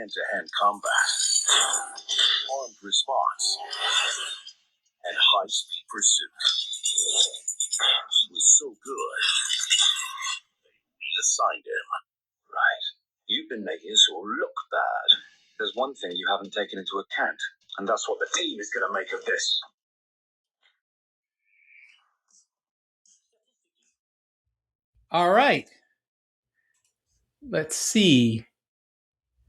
hand-to-hand combat, armed response, and high-speed pursuit. He was so good, they reassigned him. Right. You've been making us all look bad. There's one thing you haven't taken into account, and that's what the team is going to make of this. All right. Let's see.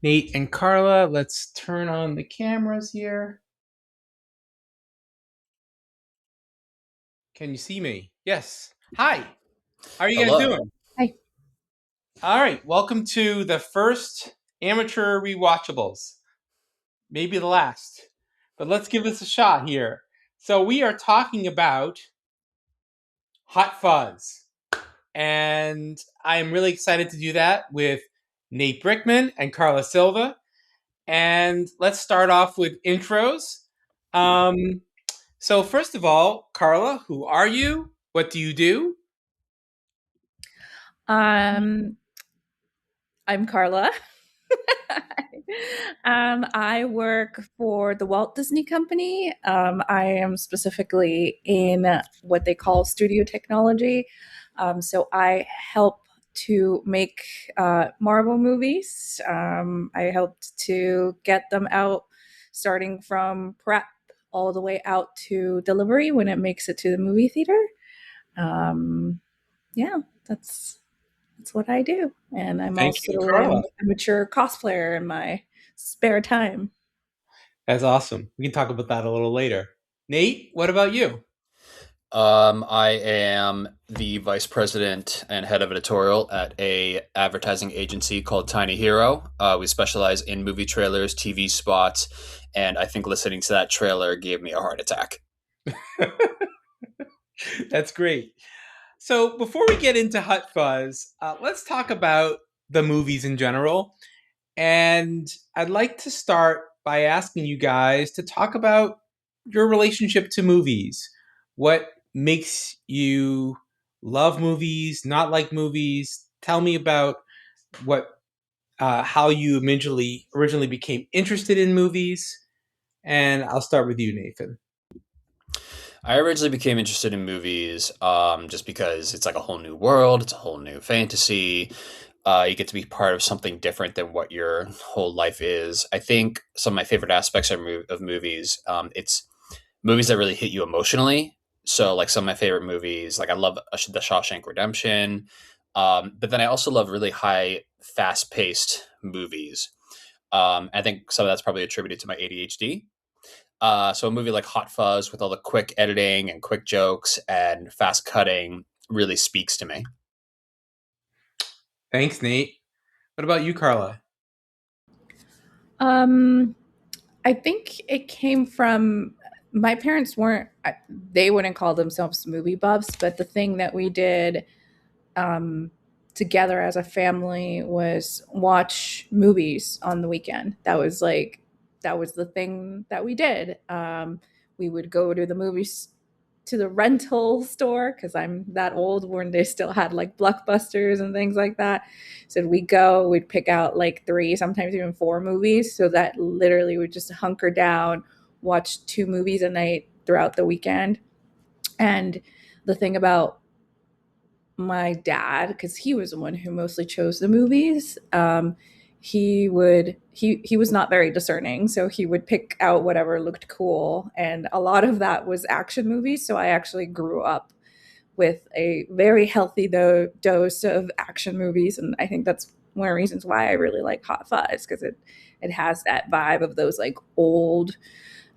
Nate and Karla, let's turn on the cameras here. Can you see me? Yes. Hi. How are you guys doing? Hi. All right. Welcome to the first amateur Rewatchables. Maybe the last. But let's give this a shot here. So we are talking about Hot Fuzz. And I'm really excited to do that with Nate Brickman and Karla Silva. And let's start off with intros. So first of all, Karla, who are you? What do you do? I'm Karla. I work for the Walt Disney Company. I am specifically in what they call studio technology. So I help to make Marvel movies. I helped to get them out starting from prep all the way out to delivery when it makes it to the movie theater. Yeah, that's what I do. And I'm Thank also you, Karla. an amateur cosplayer in my spare time. That's awesome. We can talk about that a little later. Nate, what about you? I am the vice president and head of editorial at a advertising agency called Tiny Hero. We specialize in movie trailers, TV spots, and I think listening to that trailer gave me a heart attack. That's great. So before we get into Hot Fuzz, let's talk about the movies in general. And I'd like to start by asking you guys to talk about your relationship to movies. What makes you love movies, not like movies? Tell me about how you originally became interested in movies. And I'll start with you, Nathan. I originally became interested in movies just because it's like a whole new world, it's a whole new fantasy. You get to be part of something different than what your whole life is. I think some of my favorite aspects of movies, it's movies that really hit you emotionally. So, like some of my favorite movies, like I love The Shawshank Redemption, but then I also love really high, fast-paced movies. I think some of that's probably attributed to my ADHD. So a movie like Hot Fuzz with all the quick editing and quick jokes and fast cutting really speaks to me. Thanks, Nate. What about you, Karla? I think it came from my parents they wouldn't call themselves movie buffs, but the thing that we did together as a family was watch movies on the weekend. That was the thing that we did. We would go to the movies to the rental store because I'm that old when they still had like blockbusters and things like that. So we'd pick out like 3, sometimes even 4 movies. So that literally would just hunker down, watch 2 movies a night throughout the weekend. And the thing about my dad, because he was the one who mostly chose the movies, he was not very discerning, so he would pick out whatever looked cool, and a lot of that was action movies. So I actually grew up with a very healthy dose of action movies, and I think that's one of the reasons why I really like Hot Fuzz, because it has that vibe of those like old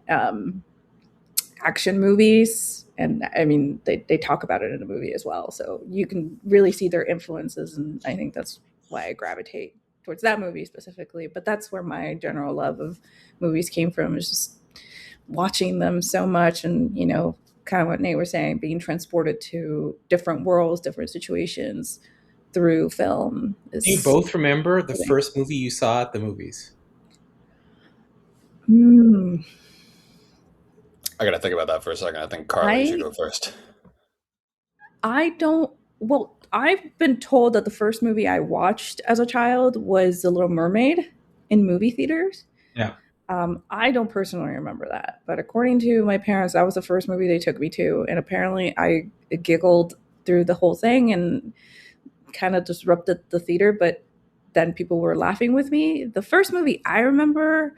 action movies. And I mean, they talk about it in the movie as well, so you can really see their influences, and I think that's why I gravitate towards that movie specifically. But that's where my general love of movies came from, is just watching them so much, and kind of what Nate was saying, being transported to different worlds, different situations through film. Do you both remember the first movie you saw at the movies? I gotta think about that for a second. I think Karla, you should go first. I've been told that the first movie I watched as a child was The Little Mermaid. in movie theaters. Yeah. I don't personally remember that, but according to my parents, that was the first movie they took me to, and apparently I giggled through the whole thing and kind of disrupted the theater, but then people were laughing with me. The first movie I remember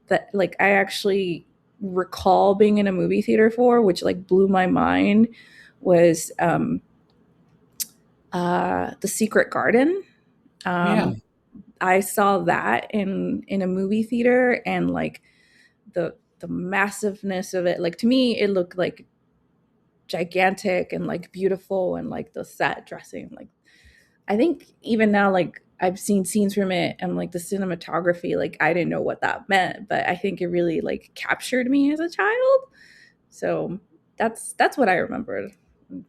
that like I actually recall being in a movie theater for, which like blew my mind, was The Secret Garden. Yeah. I saw that in a movie theater, and like the massiveness of it, like to me it looked like gigantic and like beautiful, and like the set dressing, like I think even now, like I've seen scenes from it and like the cinematography, like I didn't know what that meant, but I think it really like captured me as a child. So that's what I remembered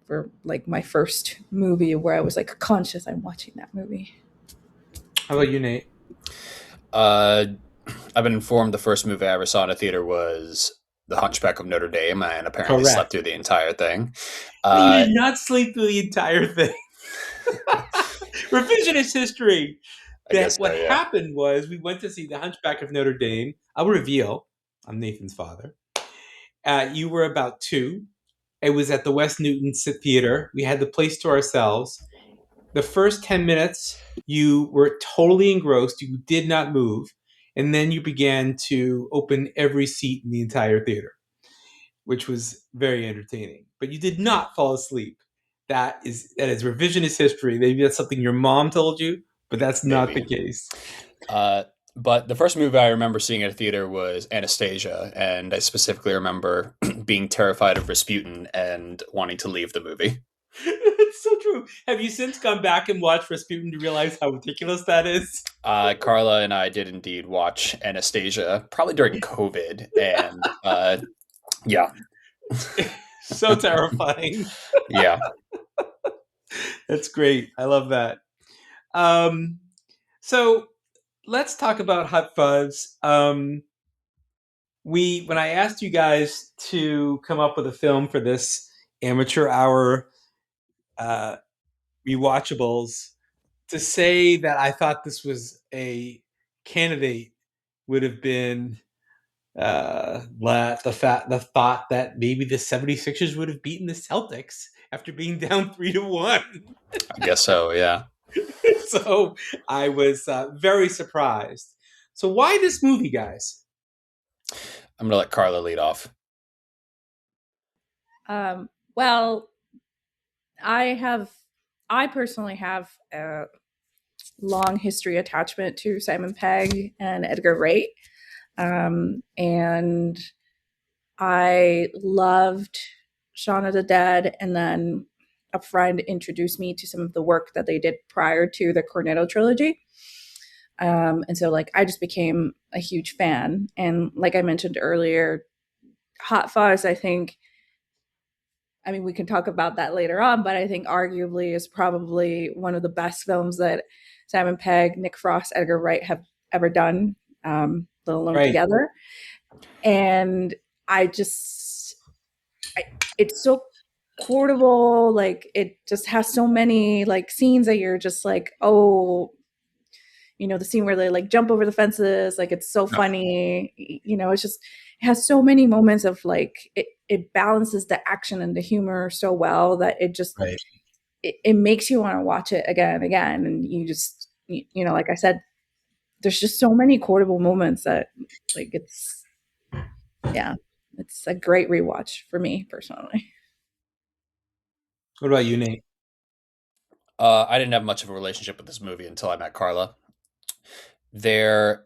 for like my first movie where I was like conscious I'm watching that movie. How about you, Nate? I've been informed the first movie I ever saw in a theater was The Hunchback of Notre Dame, and apparently Correct. slept through the entire thing. You did not sleep through the entire thing. Revisionist history. What happened was we went to see The Hunchback of Notre Dame. I'll reveal, I'm Nathan's father. You were about 2. It was at the West Newton Theater. We had the place to ourselves. The first 10 minutes, you were totally engrossed. You did not move. And then you began to open every seat in the entire theater, which was very entertaining. But you did not fall asleep. That is revisionist history. Maybe that's something your mom told you, but that's not the case. But the first movie I remember seeing at a theater was Anastasia, and I specifically remember being terrified of Rasputin and wanting to leave the movie. It's so true. Have you since gone back and watched Rasputin to realize how ridiculous that is? Karla and I did indeed watch Anastasia, probably during COVID, and yeah. So terrifying. Yeah. That's great. I love that. So let's talk about Hot Fuzz. When I asked you guys to come up with a film for this amateur hour Rewatchables, to say that I thought this was a candidate would have been the thought that maybe the 76ers would have beaten the Celtics after being down 3-1. I guess so, yeah. So I was very surprised. So why this movie, guys? I'm going to let Karla lead off. Well, I personally have a long history attachment to Simon Pegg and Edgar Wright. And I loved Shaun of the Dead, and then a friend introduced me to some of the work that they did prior to the Cornetto trilogy. And so like I just became a huge fan. And like I mentioned earlier, Hot Fuzz, I mean, we can talk about that later on, but I think arguably is probably one of the best films that Simon Pegg, Nick Frost, Edgar Wright have ever done, let alone together. And it's so quotable. Like it just has so many like scenes that you're just like, oh, you know, the scene where they like jump over the fences, like it's so funny. You know, it has so many moments of like it balances the action and the humor so well that it just it makes you want to watch it again and again. And you just you know, like I said, there's just so many quotable moments that like it's a great rewatch for me personally. What about you, Nate? I didn't have much of a relationship with this movie until I met Karla. There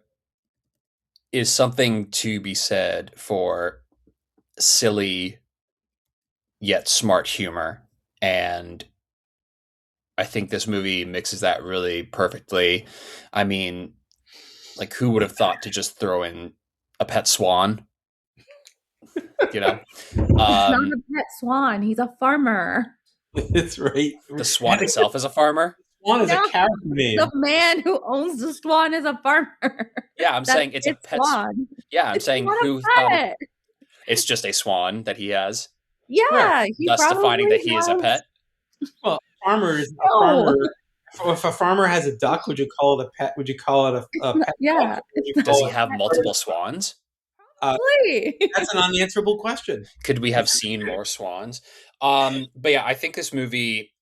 is something to be said for silly yet smart humor, and I think this movie mixes that really perfectly. I mean, like who would have thought to just throw in a pet swan? You know, he's not a pet swan. He's a farmer. That's right. The swan itself is a farmer. Swan is a character name. The man who owns the swan is a farmer. Yeah, I'm saying it's a pet swan. Yeah, I'm saying who thought it's just a swan that he has. Yeah, thus defining that he is a pet. Well, farmer is a farmer If a farmer has a duck, would you call it a pet? Would you call it a pet Yeah. duck? Would you Does call he it have multiple swans? Probably. That's an unanswerable question. Could we have seen more swans? But yeah, I think this movie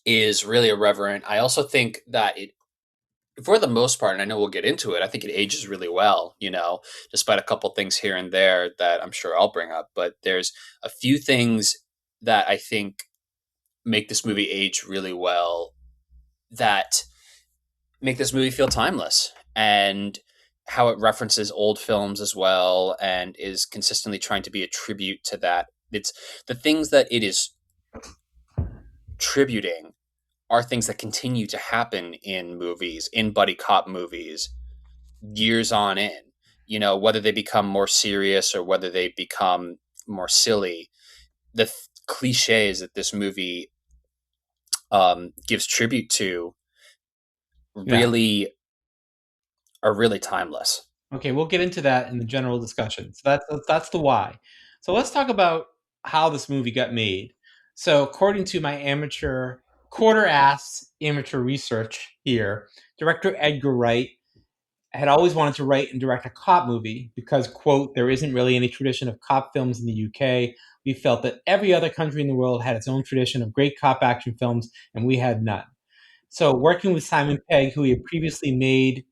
is really irreverent. I also think that it, for the most part, and I know we'll get into it, I think it ages really well, despite a couple things here and there that I'm sure I'll bring up. But there's a few things that I think make this movie age really well, that make this movie feel timeless, and how it references old films as well and is consistently trying to be a tribute to that. It's the things that it is tributing are things that continue to happen in movies, in buddy cop movies, years on in. Whether they become more serious or whether they become more silly, the cliches that this movie gives tribute to really are really timeless. Okay, we'll get into that in the general discussion. So that's the why. So let's talk about how this movie got made. So according to my quarter-ass amateur research here, director Edgar Wright had always wanted to write and direct a cop movie because, quote, there isn't really any tradition of cop films in the UK. We felt that every other country in the world had its own tradition of great cop action films, and we had none. So working with Simon Pegg, who he had previously made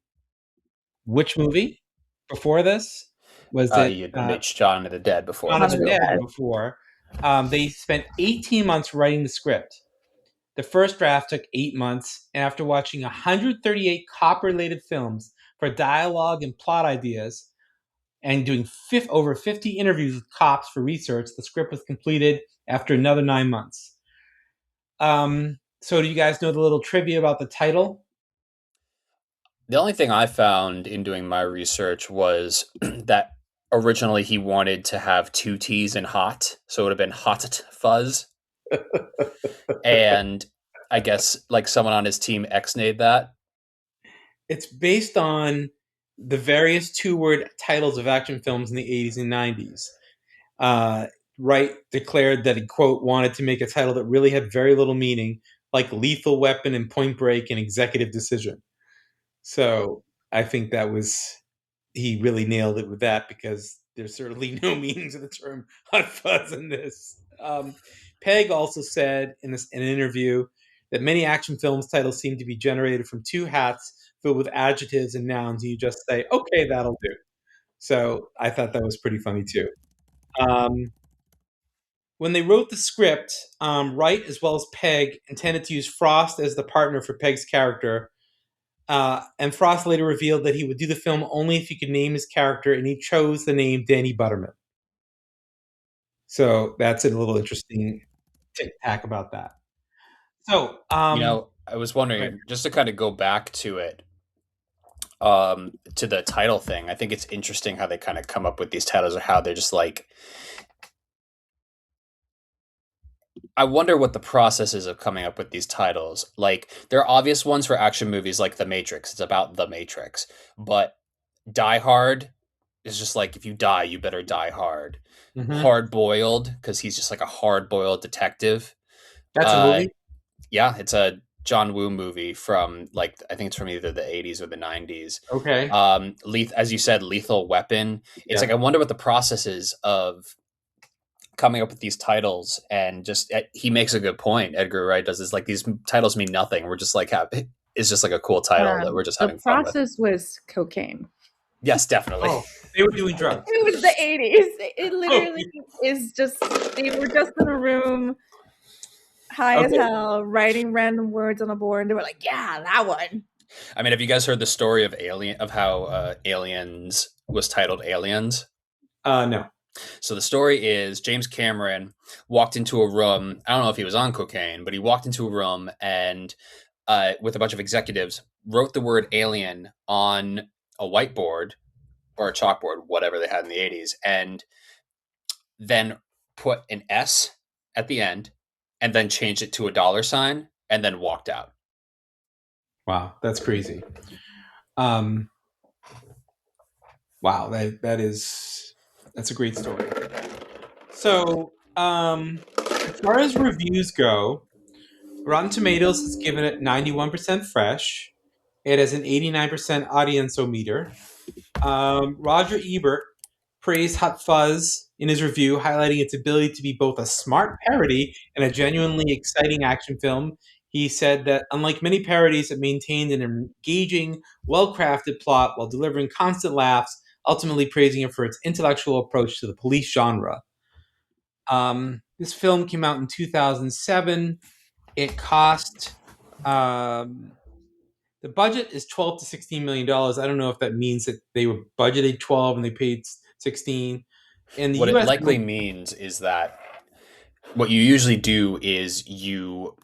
which movie before this? Was it You made Shaun of the Dead before. Shaun of the Dead before. They spent 18 months writing the script. The first draft took 8 months, and after watching 138 cop-related films for dialogue and plot ideas, and doing over 50 interviews with cops for research, the script was completed after another 9 months. So do you guys know the little trivia about the title? The only thing I found in doing my research was that originally he wanted to have 2 T's in hot, so it would have been Hot Fuzz. And I guess like someone on his team X-nayed that. It's based on the various 2-word titles of action films in the 80s and 90s. Wright declared that he, quote, wanted to make a title that really had very little meaning, like Lethal Weapon and Point Break and Executive Decision. So I think he really nailed it with that, because there's certainly no meaning to the term Hot Fuzz in this. Pegg also said in an interview that many action films titles seem to be generated from 2 hats filled with adjectives and nouns, and you just say, okay, that'll do. So I thought that was pretty funny too. When they wrote the script, Wright as well as Pegg intended to use Frost as the partner for Pegg's character. And Frost later revealed that he would do the film only if he could name his character, and he chose the name Danny Butterman. So that's a little interesting tic-tac about that. So, I was wondering, just to kind of go back to it, to the title thing, I think it's interesting how they kind of come up with these titles, or how they're just like, I wonder what the process is of coming up with these titles. Like, there are obvious ones for action movies like The Matrix. It's about The Matrix. But Die Hard is just like, if you die, you better die hard. Mm-hmm. Hard Boiled, because he's just like a hard-boiled detective. That's a movie? Yeah, it's a John Woo movie from, like, I think it's from either the 80s or the 90s. Okay. As you said, Lethal Weapon. It's like, I wonder what the process is of coming up with these titles. And just, he makes a good point. Edgar Wright does this, like, these titles mean nothing. We're just like, it's just is just like a cool title that we're just having fun with. The process was cocaine. Yes, definitely. Oh, they were doing drugs. It was the 80s. It literally is just, they were just in a room, high as hell, writing random words on a board, and they were like, yeah, that one. I mean, have you guys heard the story of how Aliens was titled Aliens? No. So the story is James Cameron walked into a room. I don't know if he was on cocaine, but he walked into a room and with a bunch of executives, wrote the word alien on a whiteboard or a chalkboard, whatever they had in the 80s, and then put an S at the end and then changed it to a $sign and then walked out. Wow, that's crazy. Wow, that's a great story. So, as far as reviews go, Rotten Tomatoes has given it 91% fresh. It has an 89% audience-o-meter. Roger Ebert praised Hot Fuzz in his review, highlighting its ability to be both a smart parody and a genuinely exciting action film. He said that, unlike many parodies, it maintained an engaging, well-crafted plot while delivering constant laughs, ultimately praising it for its intellectual approach to the police genre. This film came out in 2007. It cost the budget is $12 to $16 million. I don't know if that means that they were budgeted 12 and they paid 16. In the What it U.S., likely means is that what you usually do is you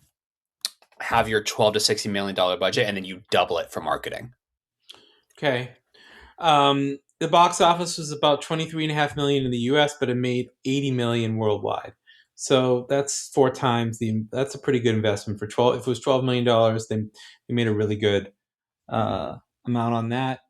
have your $12 to $16 million budget and then you double it for marketing. okay. The box office was about 23.5 million in the U.S., but it made 80 million worldwide. So that's 4 times That's a pretty good investment for 12. If it was $12 million, then they made a really good amount on that.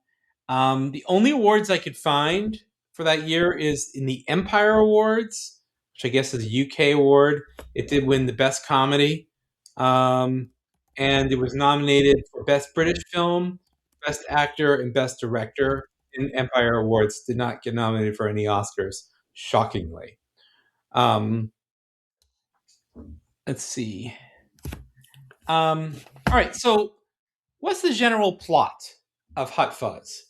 The only awards I could find for that year is in the Empire Awards, which I guess is a UK award. It did win the Best Comedy, and it was nominated for Best British Film, Best Actor, and Best Director. In Empire Awards, did not get nominated for any Oscars, shockingly. Let's see. All right, so what's the general plot of Hot Fuzz?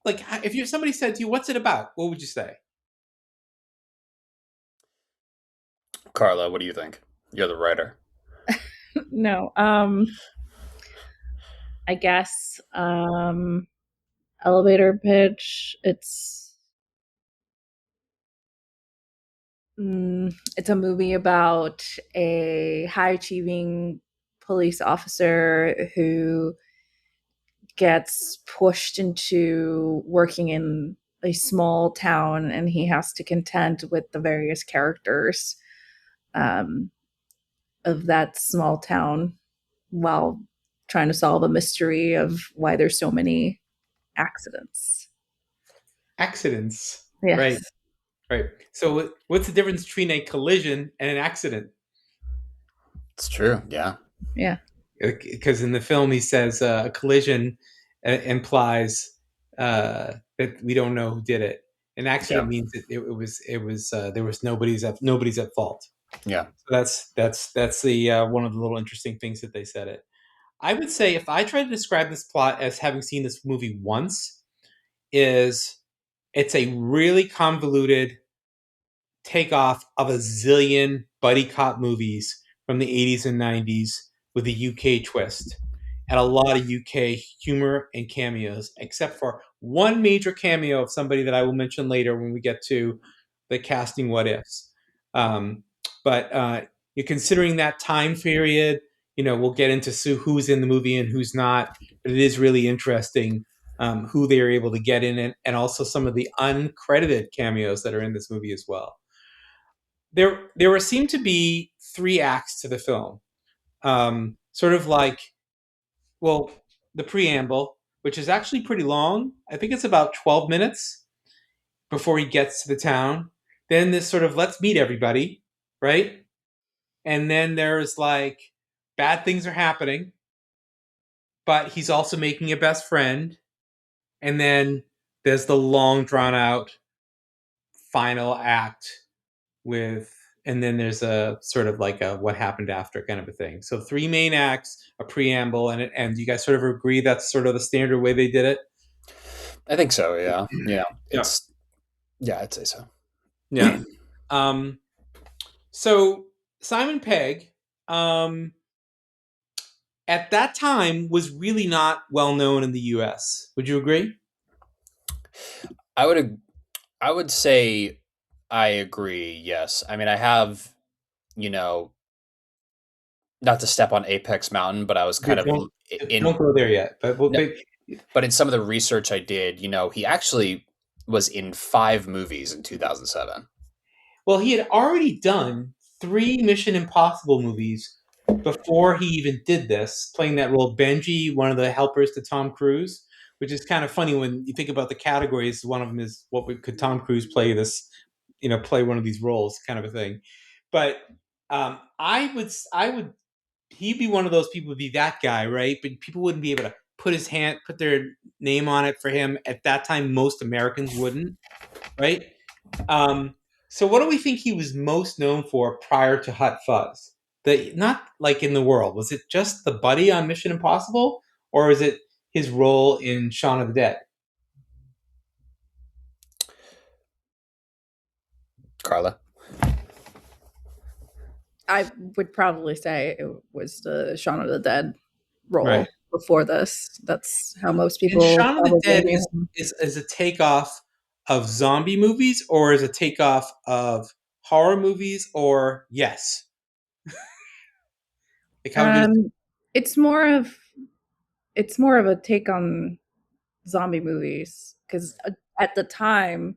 Like, if somebody said to you, "What's it about?" What would you say? Karla, what do you think? You're the writer. No. I guess elevator pitch. It's a movie about a high achieving police officer who gets pushed into working in a small town, and he has to contend with the various characters of that small town while trying to solve a mystery of why there's so many accidents. Accidents. Yes. Right. Right. So what's the difference between a collision and an accident? It's true. Yeah. Yeah. Because in the film he says a collision implies that we don't know who did it. An accident means it was there was nobody's at fault. Yeah. So that's the one of the little interesting things that they said it. I would say if I try to describe this plot as having seen this movie once, it's a really convoluted takeoff of a zillion buddy cop movies from the 80s and 90s with a UK twist and a lot of UK humor and cameos, except for one major cameo of somebody that I will mention later when we get to the casting what ifs. But you're considering that time period, we'll get into who's in the movie and who's not, but it is really interesting who they are able to get in it, and also some of the uncredited cameos that are in this movie as well. There seem to be 3 acts to the film, sort of like, well, the preamble, which is actually pretty long. I think it's about 12 minutes before he gets to the town. Then this sort of let's meet everybody, right? And then there's like bad things are happening, but he's also making a best friend. And then there's the long drawn out final act and then there's a sort of like a what happened after kind of a thing. So 3 main acts, a preamble, and it ends. You guys sort of agree that's sort of the standard way they did it? I think so. Yeah. Yeah. I'd say so. Yeah. So Simon Pegg, at that time was really not well known in the U.S. Would you agree? I would say I agree. Yes. I mean, I have, not to step on Apex Mountain, but I was kind of don't go there yet. But in some of the research I did, he actually was in 5 movies in 2007. Well, he had already done 3 Mission Impossible movies before he even did this, playing that role, Benji, one of the helpers to Tom Cruise, which is kind of funny when you think about the categories. One of them is could Tom Cruise play this, play one of these roles, kind of a thing. But I would he'd be one of those people, would be that guy, right? But people wouldn't be able to put their name on it for him at that time. Most Americans wouldn't, right? Um, so what do we think he was most known for prior to Hot Fuzz? Not like in the world. Was it just the buddy on Mission Impossible, or is it his role in Shaun of the Dead? Karla. I would probably say it was the Shaun of the Dead role Right. before this. That's how most And people Shaun of the probably Dead knew is, him. is a takeoff of zombie movies, or is a takeoff of horror movies, or yes? Like how would you? Um, it's more of a take on zombie movies because at the time,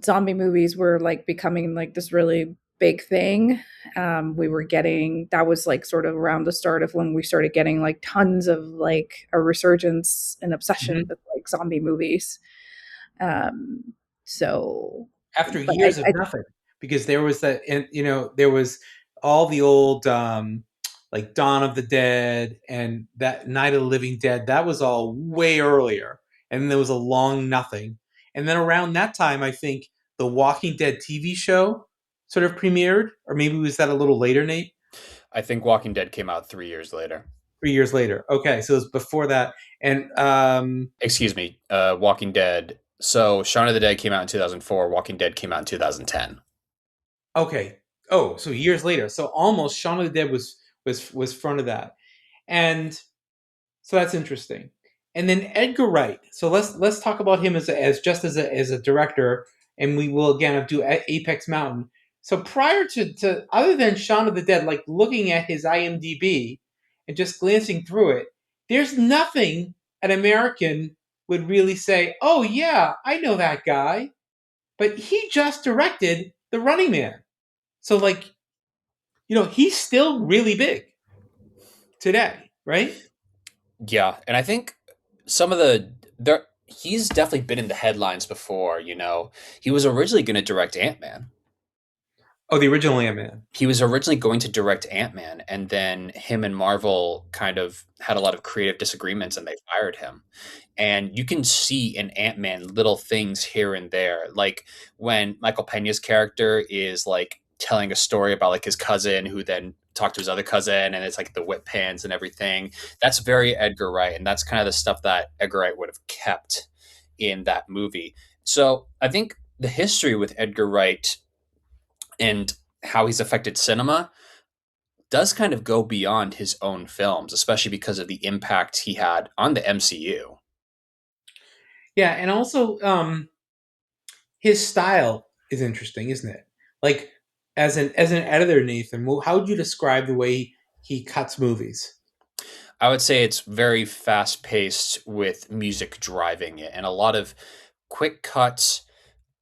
zombie movies were like becoming like this really big thing. We were getting that was like sort of around the start of when we started getting like tons of like a resurgence and obsession Mhm. with like zombie movies. Um, so, After but years of nothing, because there was that, and there was all the old like Dawn of the Dead and that Night of the Living Dead. That was all way earlier, and then there was a long nothing, and then around that time, I think the Walking Dead TV show sort of premiered, or maybe was that a little later, Nate? I think Walking Dead came out 3 years later. 3 years later. Okay, so it was before that, and Excuse me, Walking Dead. So Shaun of the Dead came out in 2004. Walking Dead came out in 2010. okay. Oh, so years later. So almost Shaun of the Dead was front of that. And so that's interesting. And then Edgar Wright. So let's talk about him as a director, and we will again do Apex Mountain. So prior to other than Shaun of the Dead, like looking at his IMDb and just glancing through it, there's nothing an American would really say, "Oh yeah, I know that guy." But he just directed The Running Man. So like, he's still really big today, right? Yeah, and I think some of the there he's definitely been in the headlines before. He was originally going to direct Ant Man. Oh, the original Ant-Man. He was originally going to direct Ant Man, and then him and Marvel kind of had a lot of creative disagreements, and they fired him. And you can see in Ant Man little things here and there, like when Michael Pena's character is like telling a story about like his cousin who then talked to his other cousin, and it's like the whip pans and everything. That's very Edgar Wright, and that's kind of the stuff that Edgar Wright would have kept in that movie. So I think the history with Edgar Wright and how he's affected cinema does kind of go beyond his own films, especially because of the impact he had on the MCU. Yeah, and also his style is interesting, isn't it? Like as an editor, Nathan, how would you describe the way he cuts movies? I would say it's very fast paced with music driving it and a lot of quick cuts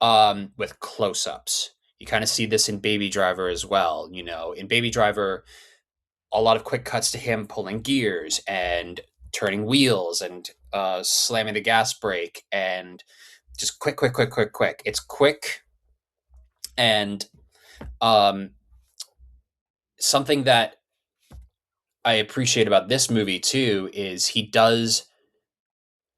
with close ups. You kind of see this in Baby Driver as well. In Baby Driver, a lot of quick cuts to him pulling gears and turning wheels and slamming the gas brake and just quick, quick, quick, quick, quick. It's quick and um, something that I appreciate about this movie too is he does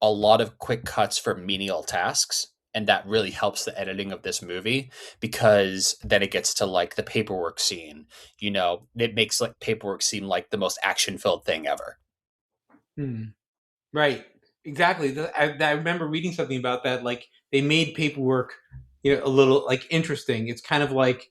a lot of quick cuts for menial tasks. And that really helps the editing of this movie because then it gets to like the paperwork scene. It makes like paperwork seem like the most action filled thing ever. Hmm. Right. Exactly. I remember reading something about that. Like they made paperwork, a little like interesting. It's kind of like,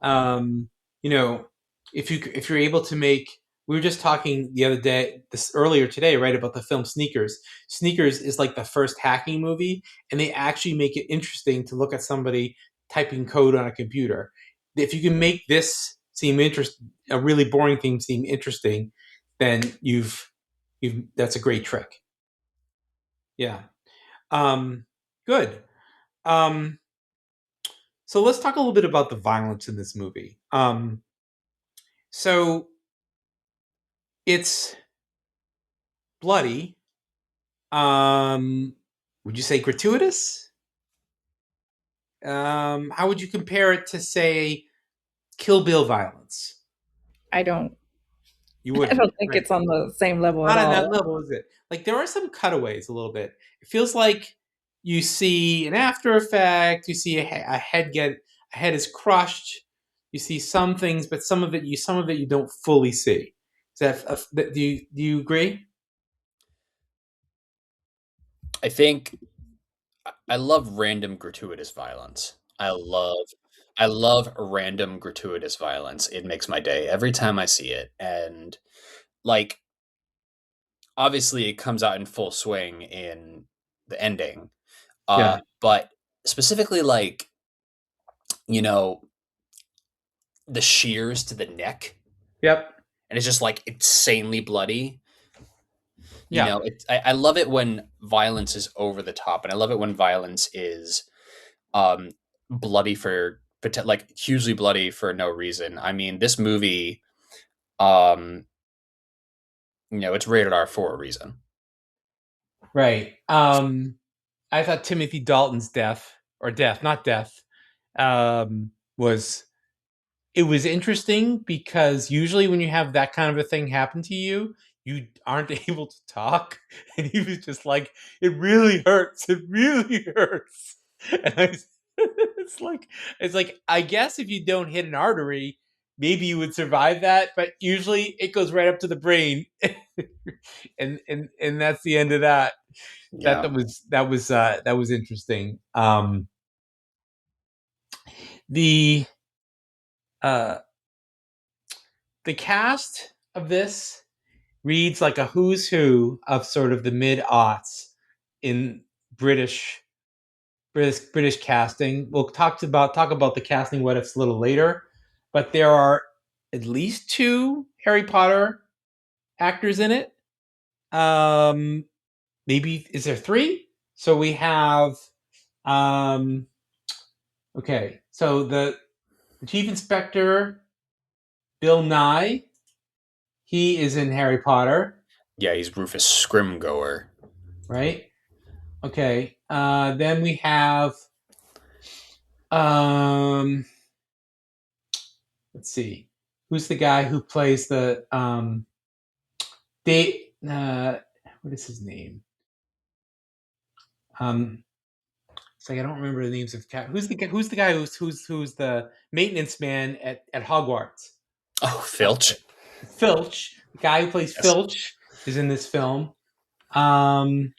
um, you know, if you're able to make. We were just talking the other day, this earlier today, right, about the film Sneakers. Sneakers is like the first hacking movie, and they actually make it interesting to look at somebody typing code on a computer. If you can make this a really boring thing seem interesting, then you've that's a great trick. Yeah. Um, good. Um, so let's talk a little bit about the violence in this movie. So it's bloody. Would you say gratuitous? How would you compare it to, say, Kill Bill violence? I don't You I wouldn't, don't think right? it's on the same level at Not on that all. level, is it? Like there are some cutaways a little bit. It feels like you see an after effect. You see a head a head is crushed. You see some things, but some of it you don't fully see. Is do you agree? I think I love random gratuitous violence. I love random gratuitous violence. It makes my day every time I see it. And like obviously it comes out in full swing in the ending. Yeah. But specifically like, you know, the shears to the neck Yep. and it's just like insanely bloody. You Yeah. know, I love it when violence is over the top, and I love it when violence is um bloody like hugely bloody for no reason. I mean, this movie, um, it's rated R for a reason. Right. I thought Timothy Dalton's death, not death, was it was interesting because usually when you have that kind of a thing happen to you, you aren't able to talk. And he was just like, it really hurts. It really hurts. And it's like, I guess if you don't hit an artery, maybe you would survive that, but usually it goes right up to the brain. And that's the end of that. Yeah, That was interesting. The uh the cast of this reads like a who's who of sort of the mid aughts in British British casting. We'll talk about the casting what ifs a little later, but there are at least two Harry Potter actors in it. Um, maybe is there three? So we have um, okay. So the chief inspector Bill Nye, he is in Harry Potter, yeah, he's Rufus Scrimgour. right? Okay. Then we have um let's see. Who's the guy who plays the Date what is his name? Um it's like I don't remember the names of who's the guy who's the maintenance man at Hogwarts? Oh, Filch. Filch, the guy who plays Yes. Filch is in this film. Um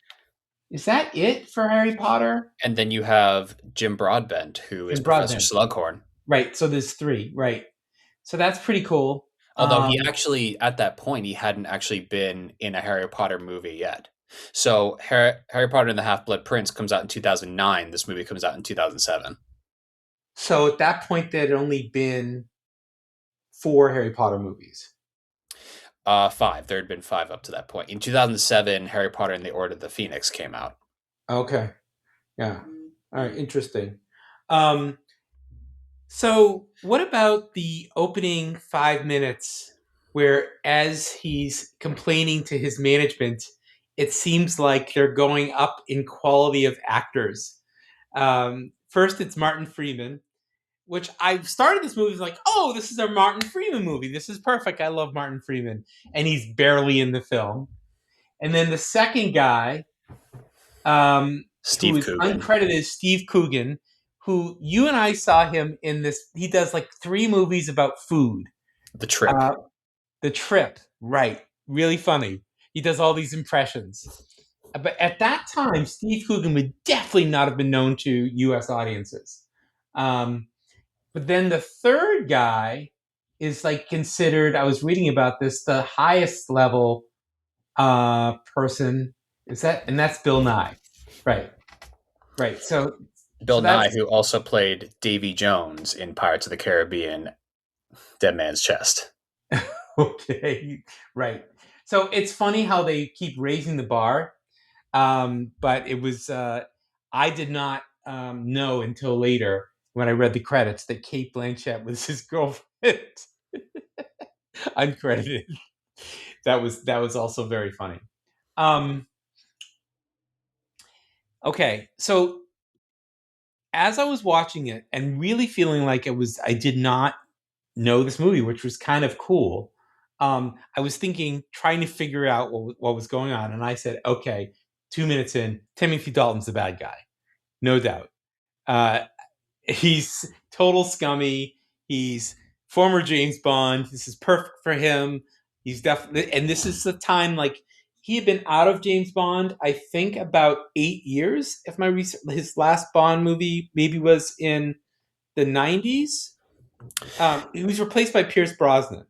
is that it for Harry Potter? And then you have Jim Broadbent, who is Jim Professor Broadbent. Slughorn. Right. So there's three. Right. So that's pretty cool. Although he actually, at that point, he hadn't actually been in a Harry Potter movie yet. So Harry Potter and the Half-Blood Prince comes out in 2009. This movie comes out in 2007. So at that point, there had only been four Harry Potter movies. Five. There had been five up to that point. In 2007, Harry Potter and the Order of the Phoenix came out. Okay. Yeah. All right. Interesting. Um, so what about the opening 5 minutes where as he's complaining to his management, it seems like they're going up in quality of actors. First, it's Martin Freeman, which I started this movie like, oh, this is a Martin Freeman movie. This is perfect. I love Martin Freeman. And he's barely in the film. And then the second guy, who Steve is Coogan. uncredited, is Steve Coogan, who you and I saw him in this. He does like 3 movies about food. The Trip. The Trip, right. Really funny. He does all these impressions. But at that time, Steve Coogan would definitely not have been known to U.S. audiences. But then the third guy is like considered, I was reading about this, the highest level person. And that's Bill Nye. Right. Right. So Bill Nye, that's who also played Davy Jones in Pirates of the Caribbean, Dead Man's Chest. okay. Right. So it's funny how they keep raising the bar. But it was I did not know until later when I read the credits that Kate Blanchett was his girlfriend, uncredited. That was also very funny. Okay, so as I was watching it and really feeling like I did not know this movie, which was kind of cool. I was trying to figure out what was going on, and I said, okay, 2 minutes in, Timothy Dalton's the bad guy, no doubt. He's total scummy. He's former James Bond. This is perfect for him. He's definitely, and this is the time, like, he had been out of James Bond, I think, about 8 years. If his last Bond movie maybe was in the 90s. He was replaced by Pierce Brosnan.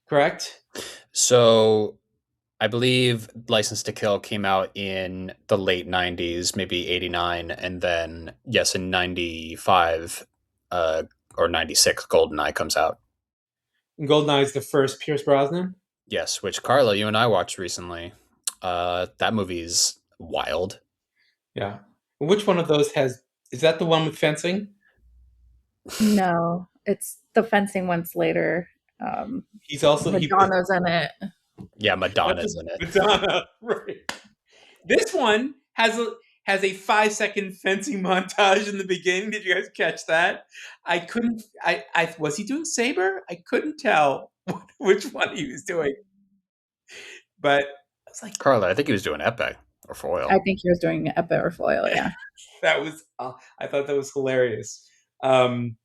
Correct? So I believe License to Kill came out in the late 90s, maybe 89, and then yes, in 95 or 96 GoldenEye comes out. And GoldenEye is the first Pierce Brosnan. Yes, which Karla, you and I watched recently. That movie's wild. Yeah. Which one of those is that the one with fencing? No, it's the fencing one's later. He's also Madonna's in it. Yeah, Madonna's in it. Madonna, right. This one has a 5-second fencing montage in the beginning. Did you guys catch that? I couldn't. I was he doing Saber? I couldn't tell which one he was doing. But I was like, Karla, I think he was doing epee or foil. I think he was doing epee or foil. Yeah, that was. I thought that was hilarious. And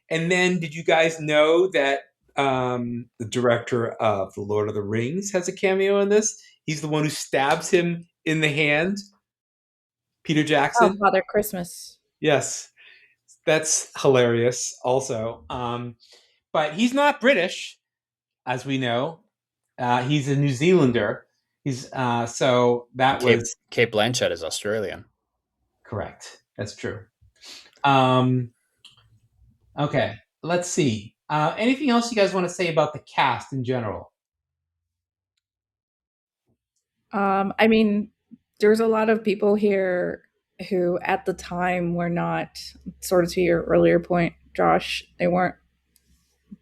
then, did you guys know that the director of The Lord of the Rings has a cameo in this? He's the one who stabs him in the hand. Peter Jackson. Oh, Father Christmas. Yes, that's hilarious. Also, but he's not British, as we know. He's a New Zealander. He's so that was Kate Blanchett is Australian. Correct. That's true. Okay, let's see. Anything else you guys want to say about the cast in general? I mean, there's a lot of people here who at the time were not, sort of to your earlier point, Josh, they weren't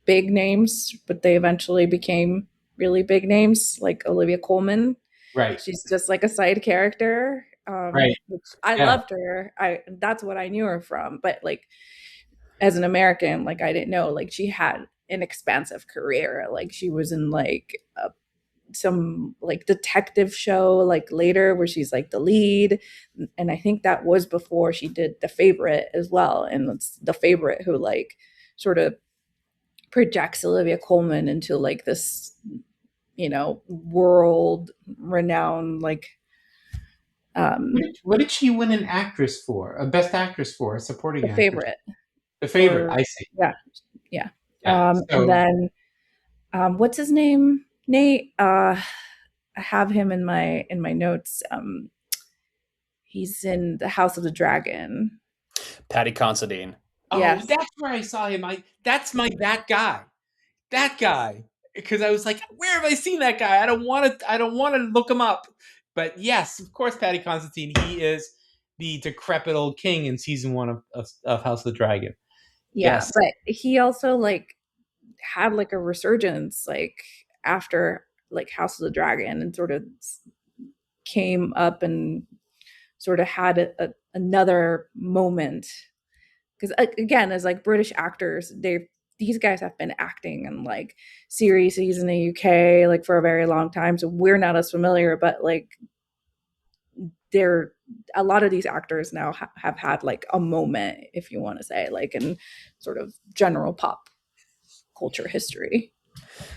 big names, but they eventually became really big names, like Olivia Colman. Right. She's just like a side character. Right. I loved her. That's what I knew her from. But like, as an American, like, I didn't know, like, she had an expansive career. Like, she was in like some like detective show like later where she's like the lead, and I think that was before she did The Favorite as well. And it's The Favorite who like sort of projects Olivia Colman into like this, you know, world renowned like what did she win an actress for? A best actress for? A supporting actress? Favorite. The Favorite. I see. Yeah. So, and then what's his name? Nate. I have him in my notes. He's in The House of the Dragon. Paddy Considine. Oh, yes. That's where I saw him. That guy. Because I was like, where have I seen that guy? I don't want to look him up. But yes, of course, Paddy Considine. He is the decrepit old king in season 1 of House of the Dragon. Yeah, Yes. but he also like had like a resurgence like after like House of the Dragon, and sort of came up and sort of had another moment. Because again, as like British actors, these guys have been acting in like series in the UK like for a very long time, so we're not as familiar. But like, a lot of these actors now have had like a moment, if you want to say, like in sort of general pop culture history.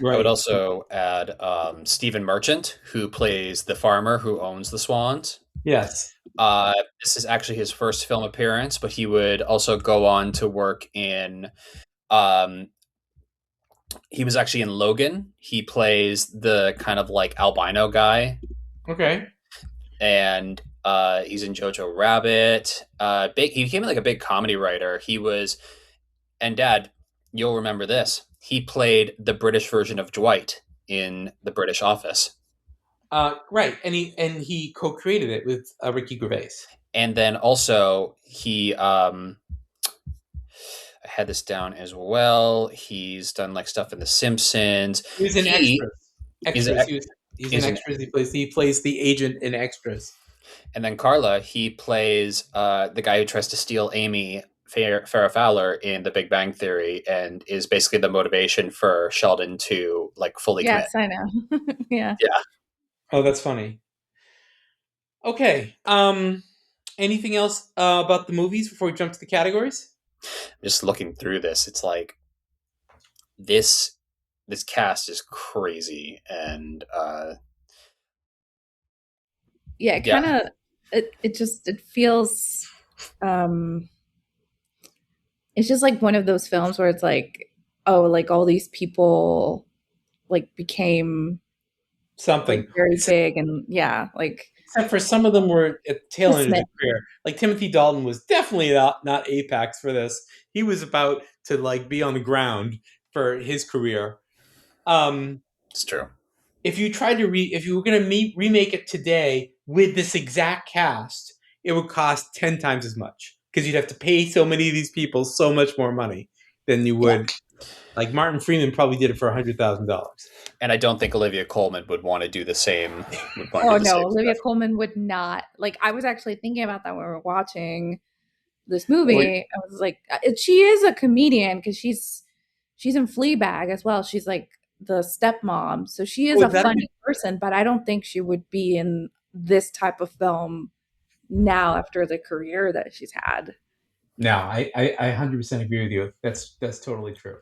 Right. I would also add Stephen Merchant, who plays the farmer who owns the swans. Yes. This is actually his first film appearance, but he would also go on to work in he was actually in Logan. He plays the kind of like albino guy. Okay. And he's in Jojo Rabbit. He became like a big comedy writer. He was, and Dad, you'll remember this. He played the British version of Dwight in The British Office. Right, and he co-created it with Ricky Gervais. And then also he, I had this down as well. He's done like stuff in The Simpsons. He's in Extras. He's in Extras. He plays the agent in Extras. And then Karla, he plays the guy who tries to steal Amy Farrah Fowler in The Big Bang Theory, and is basically the motivation for Sheldon to like fully commit. Yes, I know. Yeah. Yeah. Oh, that's funny. Okay. Anything else about the movies before we jump to the categories? Just looking through this, it's like this cast is crazy, and Yeah, it yeah, kind of it feels it's just like one of those films where it's like, oh, like all these people like became like Something. very big, and yeah, like Except for some of them were at the tail end of Smith. their career. Like Timothy Dalton was definitely not apex for this. He was about to like be on the ground for his career. it's true. If you tried to if you were going to remake it today with this exact cast, it would cost 10 times as much because you'd have to pay so many of these people so much more money than you would. Like Martin Freeman probably did it for $100,000. And I don't think Olivia Colman would want to do the same. Oh no, Olivia Colman would not. Like I was actually thinking about that when we were watching this movie. I was like, she is a comedian because she's in Fleabag as well. She's like the stepmom, so she is a funny person. But I don't think she would be in this type of film now after the career that she's had. No, I 100% agree with you. That's totally true.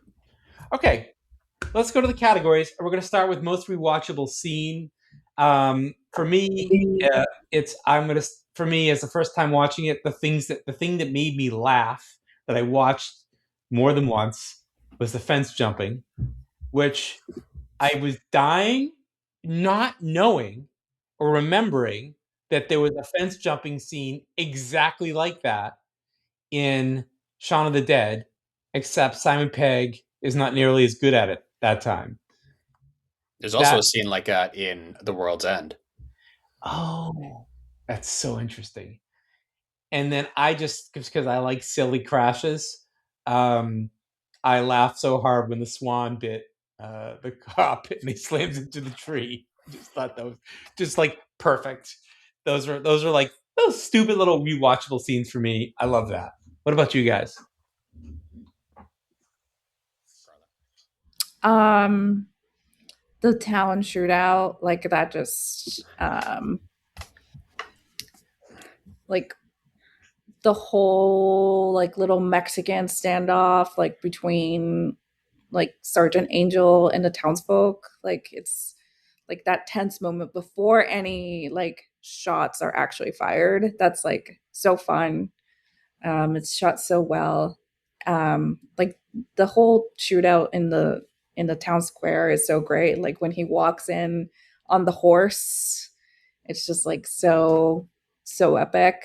Okay, let's go to the categories. We're going to start with most rewatchable scene. For me, for me as the first time watching it, the thing that made me laugh that I watched more than once was the fence jumping, which I was dying not knowing or remembering that there was a fence jumping scene exactly like that in Shaun of the Dead, except Simon Pegg is not nearly as good at it that time. There's also a scene like that in The World's End. Oh, that's so interesting. And then I just, because I like silly crashes, I laughed so hard when the swan bit the cop and he slams into the tree. Just thought that was just like perfect. Those are like those stupid little rewatchable scenes for me. I love that. What about you guys? The town shootout, like that just like the whole like little Mexican standoff like between like Sergeant Angel and the townsfolk, like it's like that tense moment before any like shots are actually fired. That's like so fun. It's shot so well. Like the whole shootout in the town square is so great. Like when he walks in on the horse, it's just like so epic.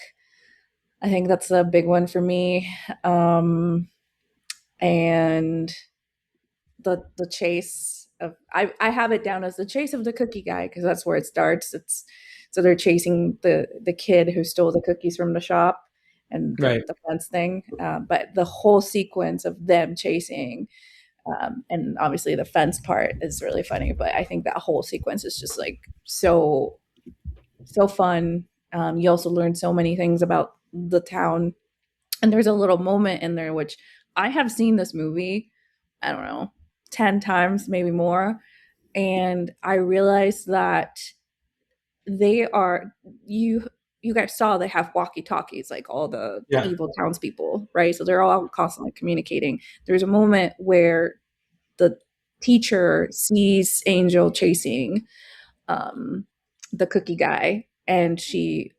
I think that's a big one for me. And the chase of I have it down as the chase of the cookie guy because that's where it starts. It's so they're chasing the kid who stole the cookies from the shop and the fence thing. But the whole sequence of them chasing, and obviously the fence part is really funny. But I think that whole sequence is just like so fun. You also learn so many things about the town, and there's a little moment in there which I have seen this movie, I don't know, 10 times, maybe more. And I realized that they are, you guys saw they have walkie talkies, like all the evil townspeople, right? So they're all constantly communicating. There's a moment where the teacher sees Angel chasing the cookie guy, and she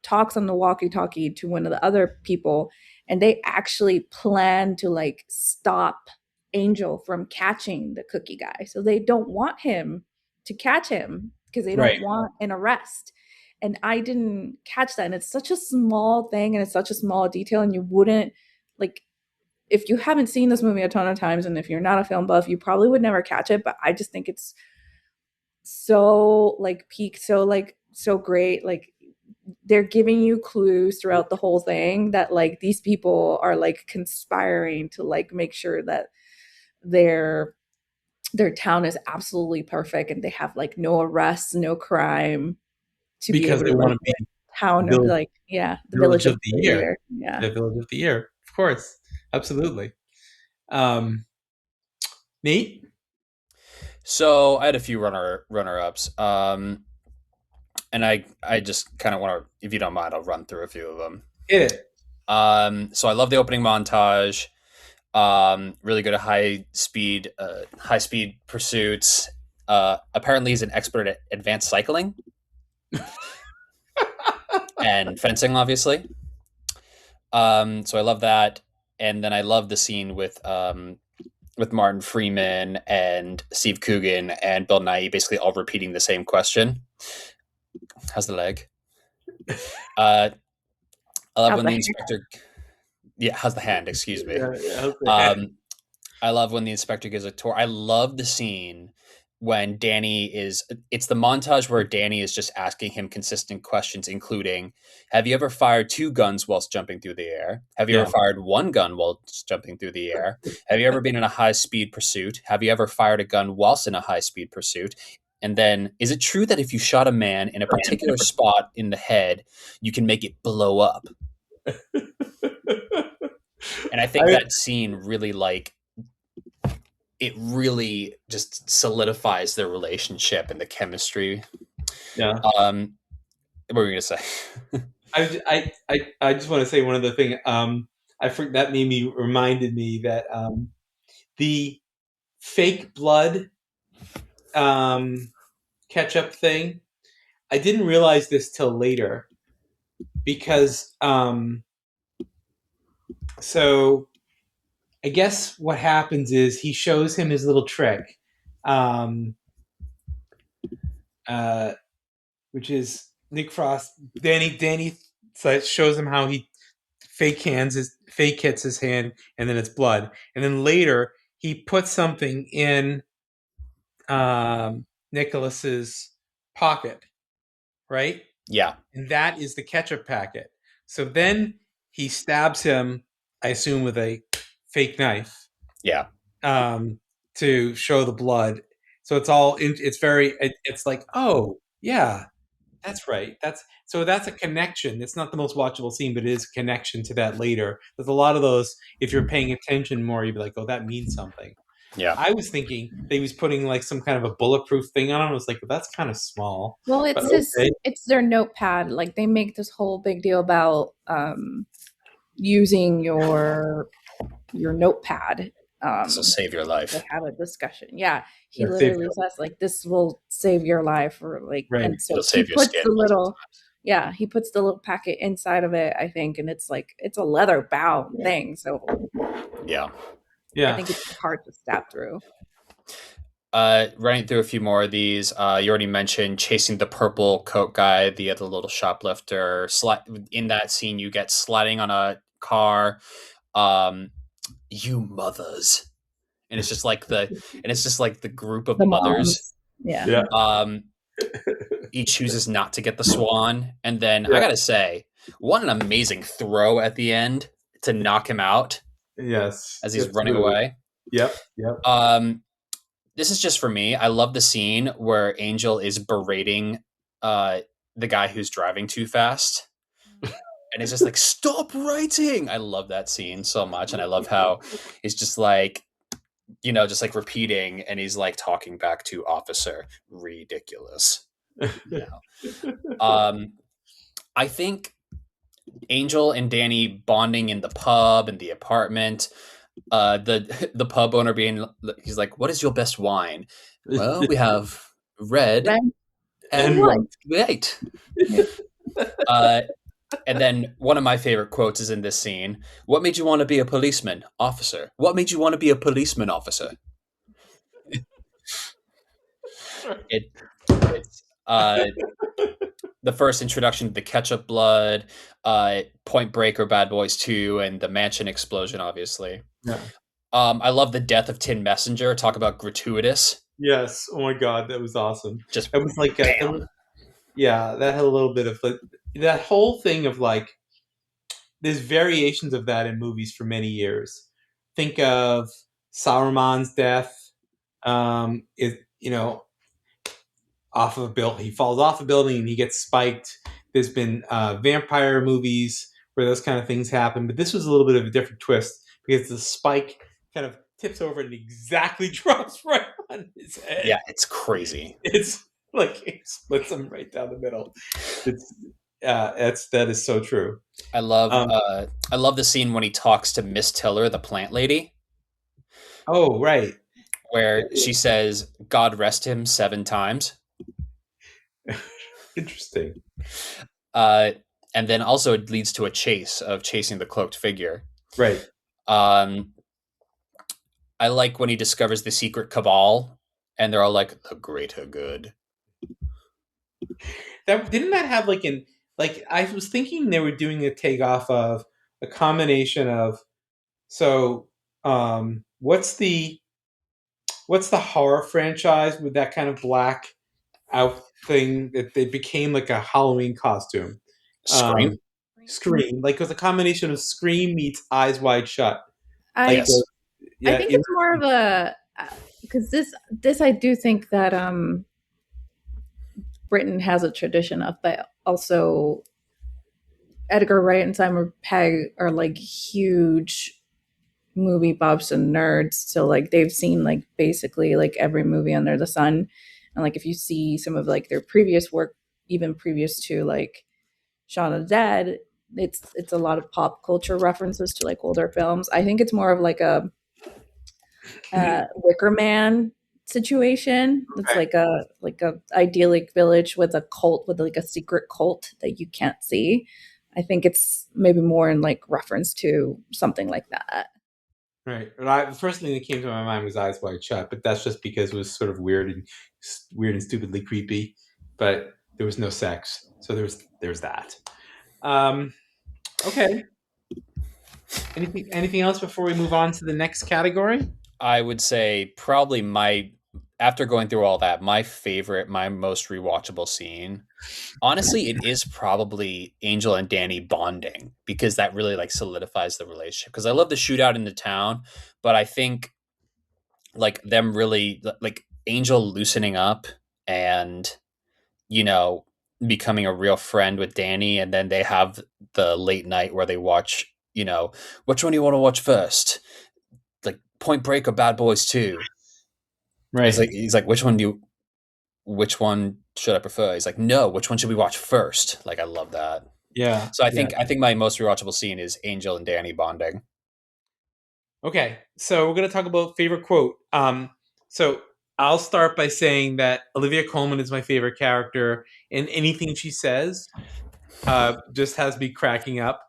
talks on the walkie talkie to one of the other people, and they actually plan to like stop Angel from catching the cookie guy. So they don't want him to catch him because they don't want an arrest. And I didn't catch that. And it's such a small thing and it's such a small detail. And you wouldn't like, if you haven't seen this movie a ton of times and if you're not a film buff, you probably would never catch it. But I just think it's so like peak, so great. Like they're giving you clues throughout the whole thing that like these people are like conspiring to like make sure that their town is absolutely perfect and they have like no arrests, no crime, to because be able they to want like, to be town of like the village of the year. Yeah, the village of the year, of Of course. Absolutely. Nate? So I had a few runner ups, and I just kind of want to, if you don't mind, I'll run through a few of them. Hit it. So I love the opening montage. Really good at high speed pursuits. Apparently, he's an expert at advanced cycling and fencing, obviously. So I love that, and then I love the scene with Martin Freeman and Steve Coogan and Bill Nighy basically all repeating the same question. How's the leg? I love How's when the the hand? inspector. Yeah, how's the hand? Excuse me. Yeah. I love when the inspector gives a tour. I love the scene when Danny is. It's the montage where Danny is just asking him consistent questions, including, "Have you ever fired two guns whilst jumping through the air? Have you Yeah. ever fired one gun whilst jumping through the air? Have you ever been in a high speed pursuit? Have you ever fired a gun whilst in a high speed pursuit? And then, is it true that if you shot a man in a particular spot in the head, you can make it blow up?" And I think that scene really it really just solidifies their relationship and the chemistry. Yeah. What were we gonna say? I just want to say one other thing. That reminded me that the fake blood ketchup thing. I didn't realize this till later because so I guess what happens is he shows him his little trick, which is Nick Frost. Danny shows him how he fake hits his hand, and then it's blood. And then later he puts something in Nicholas's pocket, right? Yeah, And that is the ketchup packet. So then he stabs him, I assume, with a fake knife. Yeah. To show the blood. So it's like, oh yeah, that's right. That's a connection. It's not the most watchable scene, but it is a connection to that later. There's a lot of those. If you're paying attention more, you'd be like, oh, that means something. Yeah. I was thinking that he was putting like some kind of a bulletproof thing on him. I was like, well, that's kind of small. Well, it's their notepad. Like they make this whole big deal about using your notepad. This will save your life. To have a discussion. Yeah, he literally says like, "This will save your life," or like, right. And so he puts the little, he puts the little packet inside of it, I think, and it's like it's a leather bound thing. So yeah, I think it's hard to stab through. Running through a few more of these. You already mentioned chasing the purple coat guy, the other little shoplifter. In that scene, you get sliding on a car. You mothers, and it's just like the group of The mothers. Moms. Yeah. He chooses not to get the swan, and then I gotta say, what an amazing throw at the end to knock him out. Yes, as he's running away. Yep. This is just for me. I love the scene where Angel is berating the guy who's driving too fast. And it's just like, stop writing. I love that scene so much. And I love how it's just like, just like repeating, and he's like talking back to Officer. Ridiculous. I think Angel and Danny bonding in the pub and the apartment. The pub owner he's like, what is your best wine? Well, we have red and white. And then one of my favorite quotes is in this scene. What made you want to be a policeman, officer? What made you want to be a policeman, officer? It's the first introduction to the ketchup blood, Point Break or Bad Boys 2, and the mansion explosion, obviously. Yeah. I love the death of Tin Messenger. Talk about gratuitous. Yes. Oh my God, that was awesome. Just it was like that had a little bit of that whole thing of like there's variations of that in movies for many years. Think of Saruman's death. Off of a building, he falls off a building and he gets spiked. There's been vampire movies where those kind of things happen. But this was a little bit of a different twist because the spike kind of tips over and exactly drops right on his head. Yeah, it's crazy. It's like it splits him right down the middle. That is so true. I love the scene when he talks to Miss Tiller, the plant lady, Oh, right. where she says, "God rest him" 7 times. Interesting. And then also it leads to a chasing the cloaked figure. Right. I like when he discovers the secret cabal, and they're all like, "The greater good." Didn't that have I was thinking they were doing a takeoff of a combination of what's the horror franchise with that kind of black out thing that they became like a Halloween costume? Scream. Scream. Like it was a combination of Scream meets Eyes Wide Shut. I Yes. I think it's more of a because this I do think that Britain has a tradition of, but also Edgar Wright and Simon Pegg are like huge movie buffs and nerds, so like they've seen like basically like every movie under the sun, and like if you see some of like their previous work, even previous to like Shaun of the Dead, it's a lot of pop culture references to like older films. I think it's more of like a Wicker Man situation. It's Okay. like a idyllic village with a cult, with like a secret cult that you can't see. I think it's maybe more in like reference to something like that. Right. But the first thing that came to my mind was Eyes Wide Shut, but that's just because it was sort of weird and stupidly creepy. But there was no sex, so there's that. Okay. Anything else before we move on to the next category? I would say probably after going through all that, my most rewatchable scene, honestly, it is probably Angel and Danny bonding, because that really like solidifies the relationship. Because I love the shootout in the town, but I think like them really like Angel loosening up and becoming a real friend with Danny, and then they have the late night where they watch, which one do you want to watch first? Like Point Break or Bad Boys 2? Right. He's like, which one should I prefer? He's like, no, which one should we watch first? Like, I love that. Yeah. So I think my most rewatchable scene is Angel and Danny bonding. Okay. So we're gonna talk about favorite quote. So I'll start by saying that Olivia Colman is my favorite character, and anything she says just has me cracking up.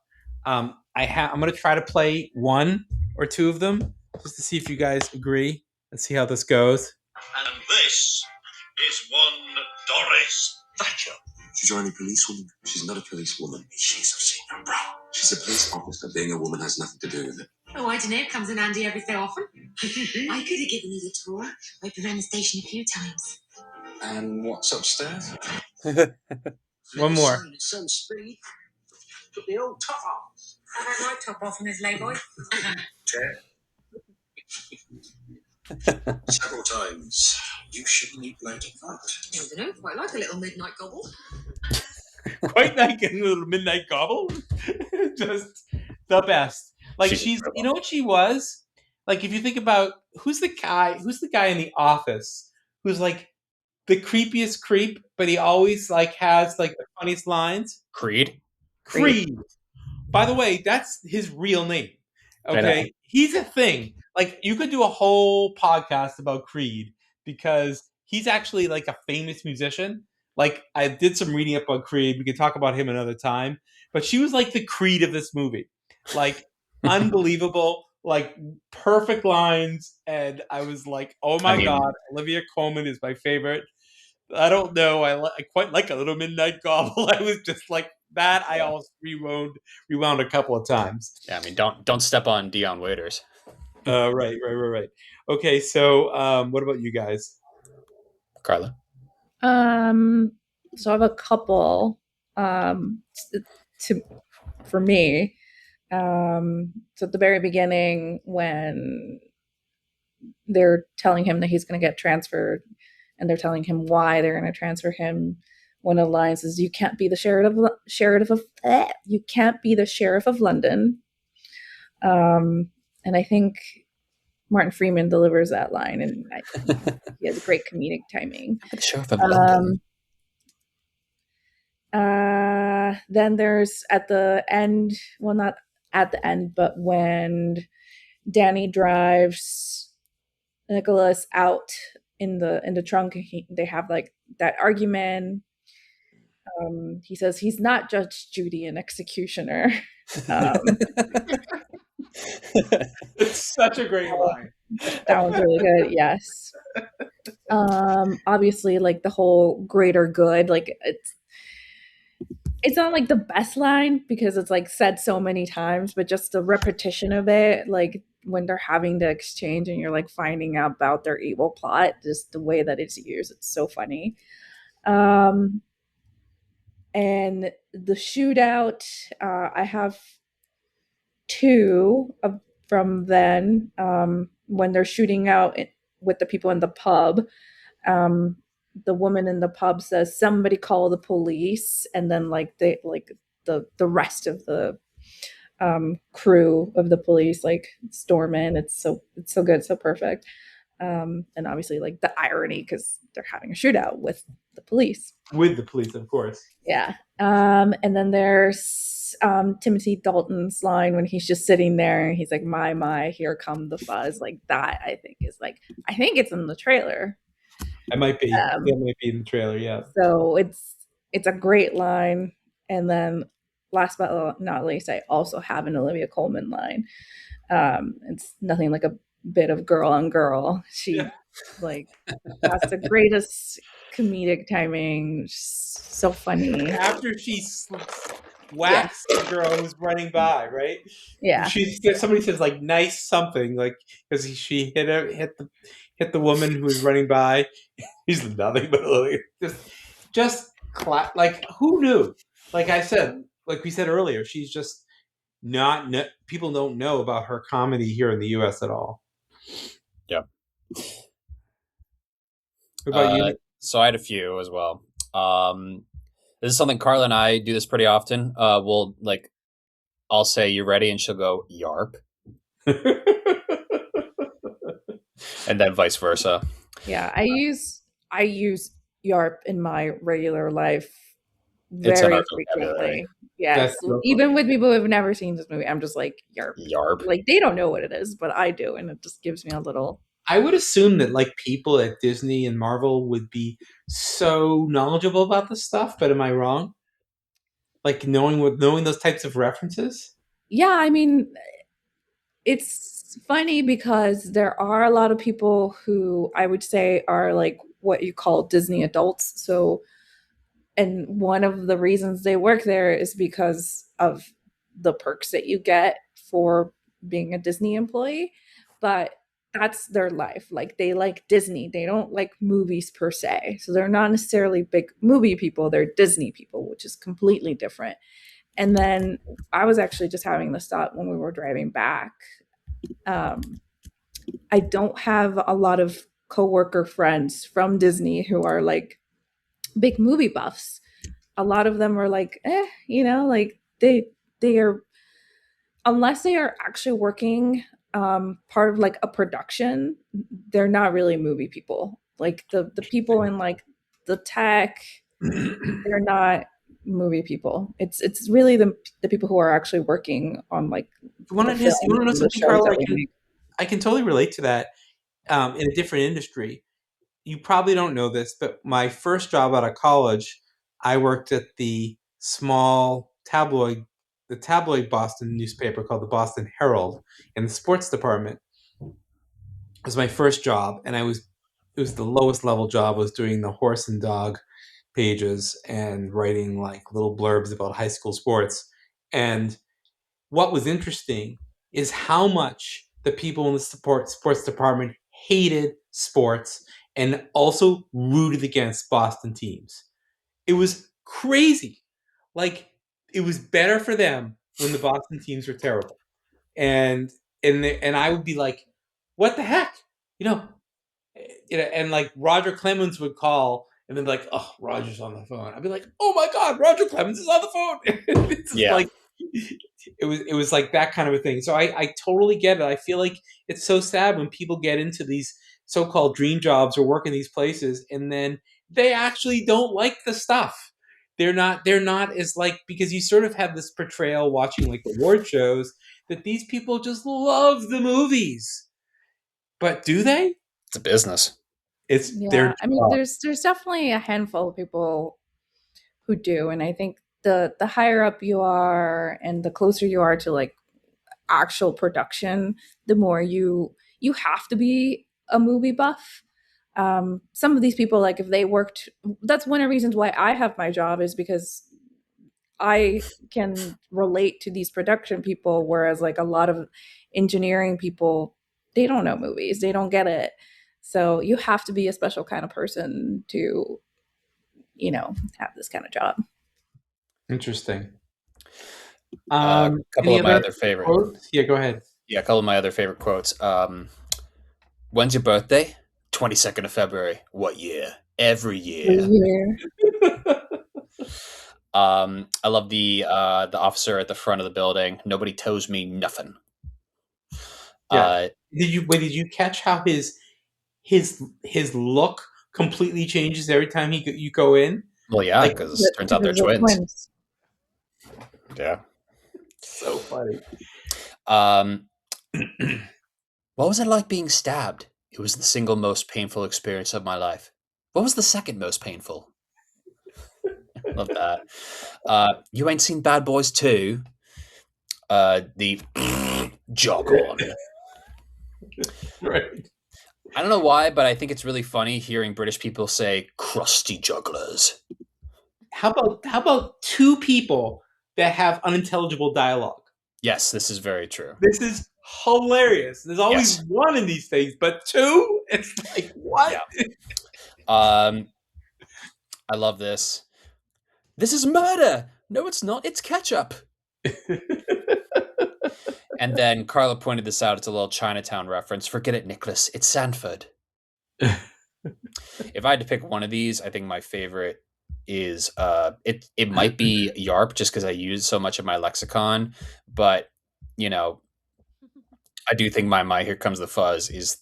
I'm going to try to play one or two of them just to see if you guys agree. Let's see how this goes. And this is one Doris Thatcher. She's only a policewoman. She's not a policewoman. She's a secret bro. She's a police officer. Being a woman has nothing to do with it. Oh, I don't know. It comes in handy every so often. I could have given you the tour. I've been around the station a few times. And what's upstairs? One more. Some speed. Put the old top off. I don't like top off on this layboy. Chair. Several times. You shouldn't eat late at night. I don't know. Quite like a little midnight gobble. Quite like a little midnight gobble. Just the best. Like she's you know what she was? Like if you think about who's the guy in the office who's like the creepiest creep, but he always like has like the funniest lines? Creed. By the way, that's his real name. Okay. He's a thing. Like you could do a whole podcast about Creed because he's actually like a famous musician. Like I did some reading up on Creed. We could talk about him another time. But she was like the Creed of this movie. Like unbelievable, like perfect lines. And I was like, oh my God, Olivia Colman is my favorite. I don't know. I quite like a little midnight gobble. I was just like that. I almost rewound a couple of times. Yeah, I mean, don't step on Dion Waiters. Right. Okay, so what about you guys? Karla? So I have a couple for me. So at the very beginning, when they're telling him that he's going to get transferred, and they're telling him why they're going to transfer him, one of the lines is, "You can't be the you can't be the sheriff of London." And I think Martin Freeman delivers that line, and he has great comedic timing. The Sheriff of London. Then there's at the end, well, not at the end, but when Danny drives Nicholas out in the trunk, they have like that argument. He says he's not Judge Judy, an executioner. It's such a great line. That one's really good. Yes. Obviously, like the whole greater good, like it's not like the best line because it's like said so many times, but just the repetition of it, like when they're having the exchange and you're like finding out about their evil plot, just the way that it's used, it's so funny. And the shootout, I have two from then, when they're shooting out with the people in the pub. The woman in the pub says, "Somebody call the police," and then like the rest of the crew of the police like storm in. It's so good, so perfect. And obviously like the irony because they're having a shootout with the police. With the police, of course. Yeah. And then there's Timothy Dalton's line when he's just sitting there and he's like, my, here come the fuzz. Like that, I think it's in the trailer. It might be. It might be in the trailer, yeah. So it's a great line. And then last but not least, I also have an Olivia Colman line. It's nothing like a bit of girl on girl. She like that's the greatest comedic timing. So funny. After she whacks the girl who's running by, right? Yeah. Somebody says like nice something, like because she hit the woman who was running by. He's nothing but like who knew? Like I said, like we said earlier, she's just not. People don't know about her comedy here in the U.S. at all. Yeah. What about you? So I had a few as well. This is something Karla and I do this pretty often. We'll like, I'll say "You ready?" and she'll go "Yarp," and then vice versa. Yeah, I use YARP in my regular life very frequently. Yes, even with people who have never seen this movie, I'm just like YARP. YARP. Like they don't know what it is, but I do, and it just gives me a little. I would assume that like people at Disney and Marvel would be so knowledgeable about this stuff, but am I wrong? Like knowing those types of references? Yeah, I mean, it's funny because there are a lot of people who I would say are like what you call Disney adults. So, and one of the reasons they work there is because of the perks that you get for being a Disney employee. But that's their life. Like they like Disney. They don't like movies per se. So they're not necessarily big movie people. They're Disney people, which is completely different. And then I was actually just having this thought when we were driving back. I don't have a lot of coworker friends from Disney who are like big movie buffs. A lot of them are like, like they are, unless they are actually working part of like a production, they're not really movie people. Like the people in like the tech, they're not movie people. It's really the people who are actually working on like. You want to know something, Karla? I can totally relate to that in a different industry. You probably don't know this, but my first job out of college, I worked at the small tabloid Boston newspaper called the Boston Herald in the sports department. It was my first job, and it was the lowest level job. I was doing the horse and dog pages and writing like little blurbs about high school sports. And what was interesting is how much the people in the sports department hated sports and also rooted against Boston teams. It was crazy. Like it was better for them when the Boston teams were terrible, and I would be like, "What the heck?" And like Roger Clemens would call and then like, oh, Roger's on the phone. I'd be like, oh my god, Roger Clemens is on the phone. It's just Yeah. like it was like that kind of a thing. So I totally get it. I feel like it's so sad when people get into these so-called dream jobs or work in these places, and then they actually don't like the stuff. They're not as like, because you sort of have this portrayal watching like award shows that these people just love the movies. But do they? It's a business. It's Yeah, their I mean, job. there's definitely a handful of people who do, and I think the higher up you are and the closer you are to like actual production, the more you have to be a movie buff. Some of these people, like if they worked, that's one of the reasons why I have my job, is because I can relate to these production people, whereas like a lot of engineering people, they don't know movies, they don't get it. So you have to be a special kind of person to, have this kind of job. Interesting. A couple Any of my other other favorite. quotes? Yeah, go ahead. Yeah, a couple of my other favorite quotes. When's your birthday? 22nd of February. What year? Every year. I love the officer at the front of the building. Nobody tells me nothing. Yeah. Did you catch how his look completely changes every time you go in? Well, yeah, Like, because it turns out they're twins. Yeah. So funny. What was it like being stabbed? It was the single most painful experience of my life. What was the second most painful? Love that. You ain't seen Bad Boys 2? The jog on. Right. I don't know why, but I think it's really funny hearing British people say crusty jugglers. How about two people that have unintelligible dialogue? Yes, this is very true. This is hilarious. There's always one in these things, but two? It's like, what? Yeah. I love this. This is murder. No, it's not. It's ketchup. And then Karla pointed this out. It's a little Chinatown reference. Forget it, Nicholas. It's Sanford. If I had to pick one of these, I think my favorite is it might be YARP, just because I use so much of my lexicon. But I do think my Here Comes the Fuzz is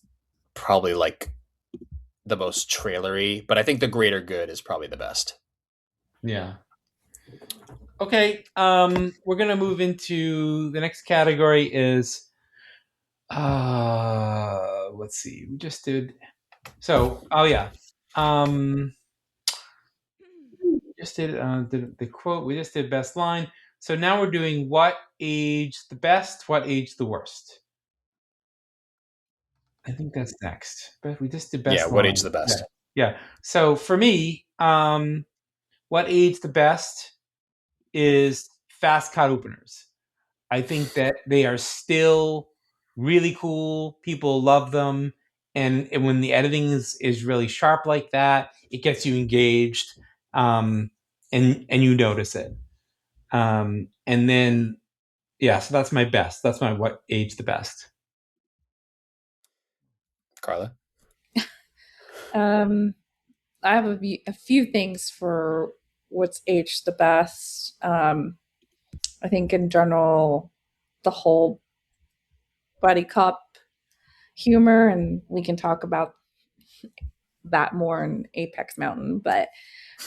probably like the most trailery. But I think The Greater Good is probably the best. Yeah. Okay, we're gonna move into the next category. Is let's see, we just did just did the quote. We just did best line. So now we're doing what age the best, what age the worst. I think that's next, but we just did best. Yeah, what age the best? Yeah. So for me, what age the best is fast cut openers. I think that they are still really cool. People love them. And when the editing is really sharp like that, it gets you engaged, and you notice it. And then, so that's my best. That's my what age the best. Karla? I have a few things for what's aged the best. I think in general, the whole buddy cop humor, and we can talk about that more in Apex Mountain, but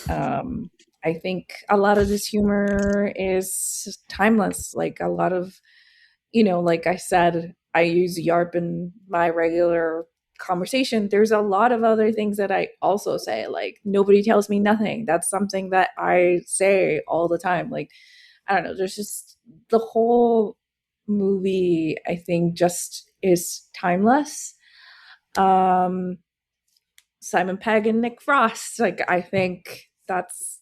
I think a lot of this humor is timeless. Like a lot of, like I said, I use YARP in my regular conversation. There's a lot of other things that I also say, like nobody tells me nothing. That's something that I say all the time. Like, I don't know, there's just the whole movie, I think, just is timeless. Simon Pegg and Nick Frost, like I think that's,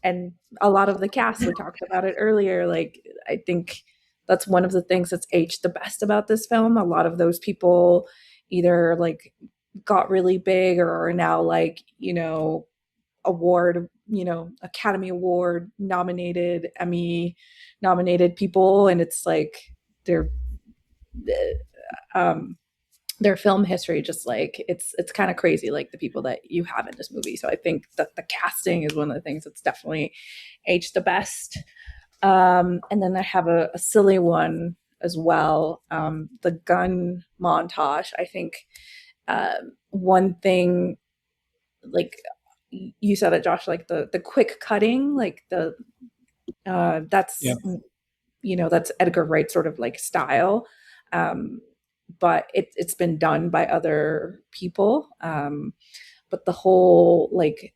and a lot of the cast, we talked about it earlier, like I think that's one of the things that's aged the best about this film. A lot of those people either like got really big or are now like, award, Academy Award nominated, Emmy nominated people, and it's like they're their film history, just like it's kind of crazy, like the people that you have in this movie. So I think that the casting is one of the things that's definitely aged the best. And then I have a silly one as well. The gun montage. I think one thing, like you said it, Josh, like the quick cutting, like that's Yeah. that's Edgar Wright sort of like style. But it's been done by other people. But the whole like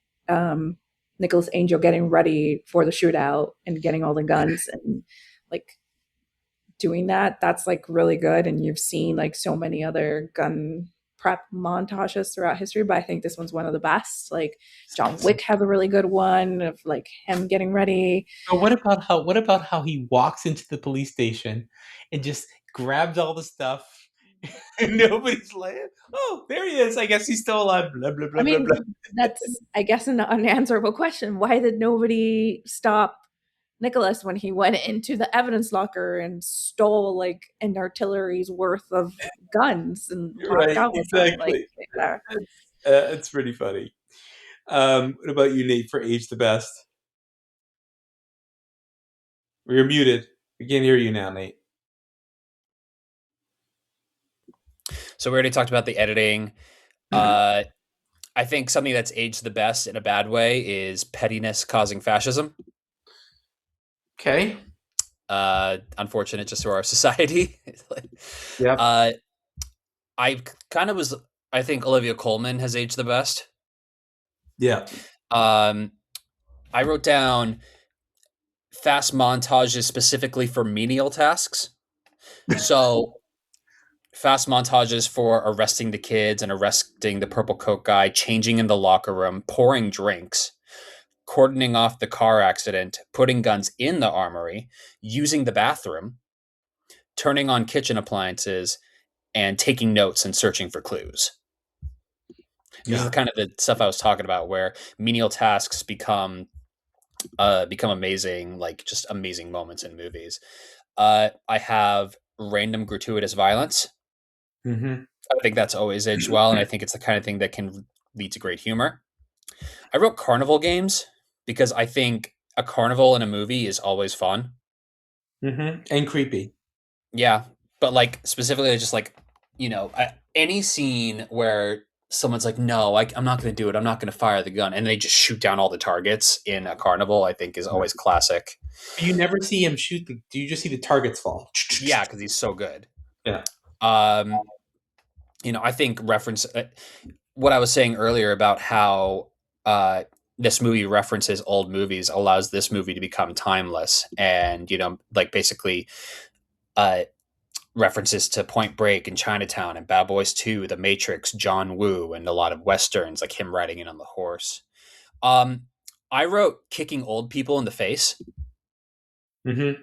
Nicholas Angel getting ready for the shootout and getting all the guns and like doing that's like really good. And you've seen like so many other gun prep montages throughout history, but I think this one's one of the best. Like John Wick has a really good one of like him getting ready. So what about how he walks into the police station and just grabs all the stuff and nobody's like, oh, there he is. I guess he's still alive. Blah blah blah I mean, blah blah. that's I guess an unanswerable question. Why did nobody stop Nicholas when he went into the evidence locker and stole like an artillery's worth of guns and walked Right, out with them? exactly. Like, It's pretty funny. What about you, Nate, for age the best? You're muted. We can't hear you now, Nate. So we already talked about the editing. I think something that's aged the best in a bad way is pettiness causing fascism. Okay. Unfortunate just for our society. Yeah. I think Olivia Colman has aged the best. Yeah. I wrote down fast montages specifically for menial tasks. So fast montages for arresting the kids and arresting the purple coat guy, changing in the locker room, pouring drinks, cordoning off the car accident, putting guns in the armory, using the bathroom, turning on kitchen appliances, and taking notes and searching for clues. This is the kind of the stuff I was talking about, where menial tasks become amazing, like just amazing moments in movies. I have random gratuitous violence. Mm-hmm. I think that's always aged well, and I think it's the kind of thing that can lead to great humor. I wrote carnival games because I think a carnival in a movie is always fun. Mm-hmm. And creepy. Yeah, but like specifically, just like any scene where someone's like, "No, I'm not going to do it. I'm not going to fire the gun," and they just shoot down all the targets in a carnival, I think is always classic. You never see him shoot do you just see the targets fall? Yeah, because he's so good. Yeah. I think reference what I was saying earlier about how this movie references old movies allows this movie to become timeless, and like basically references to Point Break and Chinatown and Bad Boys 2, The Matrix, John Woo, and a lot of westerns, like him riding in on the horse. I wrote kicking old people in the face. Mm-hmm.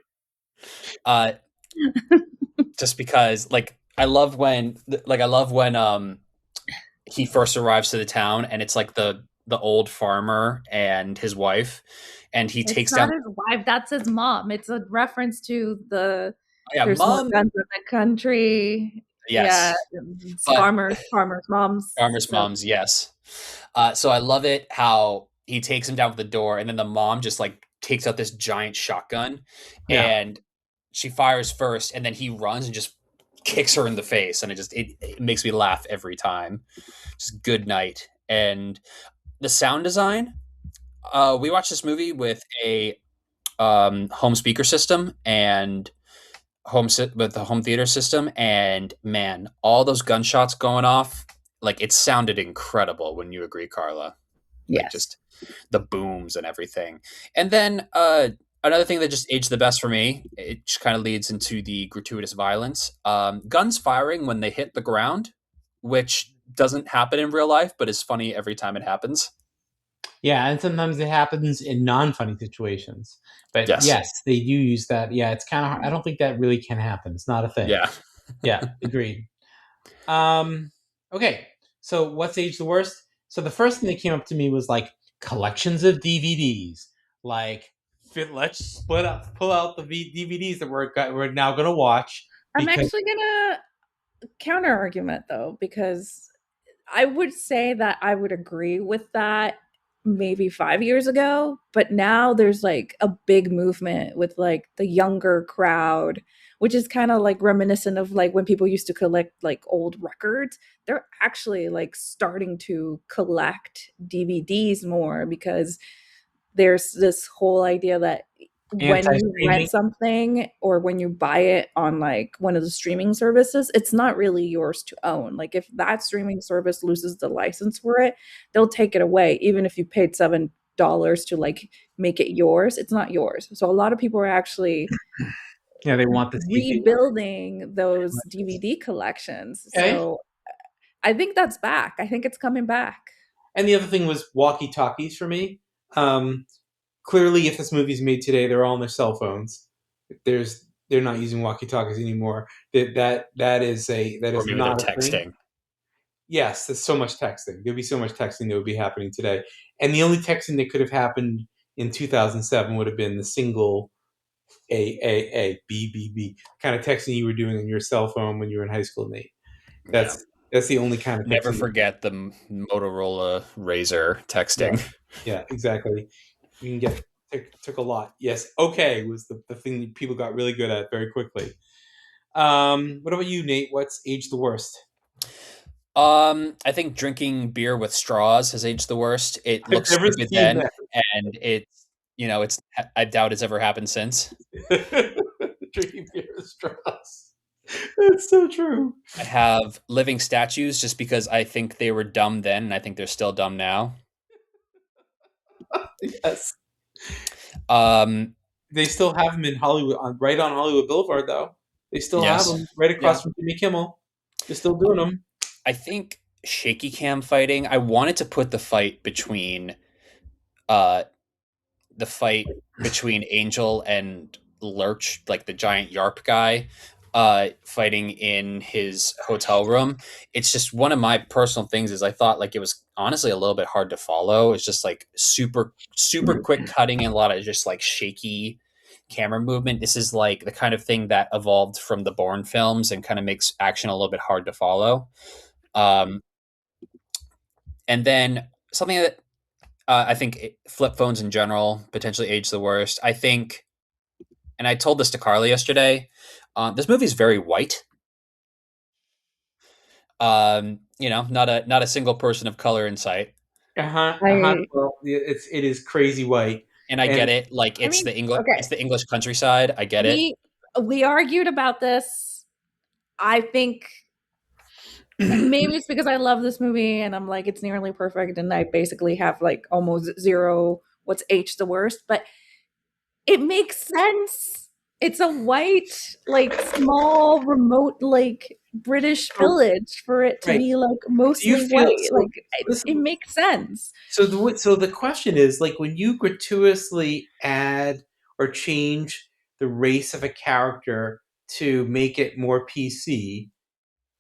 Just because, like, I love when he first arrives to the town, and it's like the old farmer and his wife, and he takes down his wife. That's his mom. It's a reference to the there's mom guns in the country. Yes. Yeah, farmers' moms. Yes. So I love it how he takes him down with the door, and then the mom just like takes out this giant shotgun, and she fires first, and then he runs and just kicks her in the face, and it makes me laugh every time. Just good night. And the sound design, we watched this movie with a home speaker system and with the home theater system, and man, all those gunshots going off, like it sounded incredible. Wouldn't you agree, Karla? Yes. Like just the booms and everything. And then another thing that just aged the best for me, it just kind of leads into the gratuitous violence. Guns firing when they hit the ground, which doesn't happen in real life, but is funny every time it happens. Yeah, and sometimes it happens in non-funny situations. But yes, they do use that. Yeah, it's kind of hard. I don't think that really can happen. It's not a thing. Yeah. Yeah, agreed. Okay, so what's aged the worst? So the first thing that came up to me was like collections of DVDs. Like, let's pull out the DVDs that we're now going to watch. I'm actually gonna counter argument though, because I would say that I would agree with that maybe 5 years ago, but now there's like a big movement with like the younger crowd, which is kind of like reminiscent of like when people used to collect like old records. They're actually like starting to collect DVDs more because there's this whole idea that when you Anti-streaming. rent something or when you buy it on like one of the streaming services, it's not really yours to own. Like if that streaming service loses the license for it, they'll take it away even if you paid $7 to like make it yours. It's not yours. So a lot of people are actually Yeah, they want the TV. rebuilding those DVD collections. Okay. So I think that's back. I think it's coming back. And the other thing was walkie-talkies for me. Clearly, if this movie's made today, they're all on their cell phones. They're not using walkie-talkies anymore. That is Or maybe they're not a thing. texting. Yes, there's so much texting. There'd be so much texting that would be happening today. And the only texting that could have happened in 2007 would have been the single A, B, B, B kind of texting you were doing on your cell phone when you were in high school, Nate. That's the only kind of texting. Never forget the Motorola Razor texting. Yeah, exactly. You can took a lot. Yes, okay was the thing that people got really good at very quickly. What about you, Nate? What's aged the worst? I think drinking beer with straws has aged the worst. It looks never stupid seen then, that. and it's I doubt it's ever happened since. Drinking beer with straws. That's so true. I have living statues just because I think they were dumb then, and I think they're still dumb now. Yes. They still have them in Hollywood, right on Hollywood Boulevard, though. They still have them right across from Jimmy Kimmel. They're still doing them. I think shaky cam fighting. I wanted to put the fight between Angel and Lurch, like the giant yarp guy, fighting in his hotel room. It's just one of my personal things is I thought like it was honestly a little bit hard to follow. It's just like super quick cutting and a lot of just like shaky camera movement. This is like the kind of thing that evolved from the Bourne films and kind of makes action a little bit hard to follow. And then something that I think flip phones in general potentially age the worst. I think, and I told this to Karla yesterday, this movie is very white. Not a single person of color in sight. Well, it is crazy white, and I get it. Like it's the English countryside. I get it. We argued about this. I think maybe it's because I love this movie and I'm like, it's nearly perfect. And I basically have like almost zero what's aged the worst, but it makes sense. It's a white, like small, remote, like British village for it to be like mostly white. It makes sense. So the question is like when you gratuitously add or change the race of a character to make it more PC,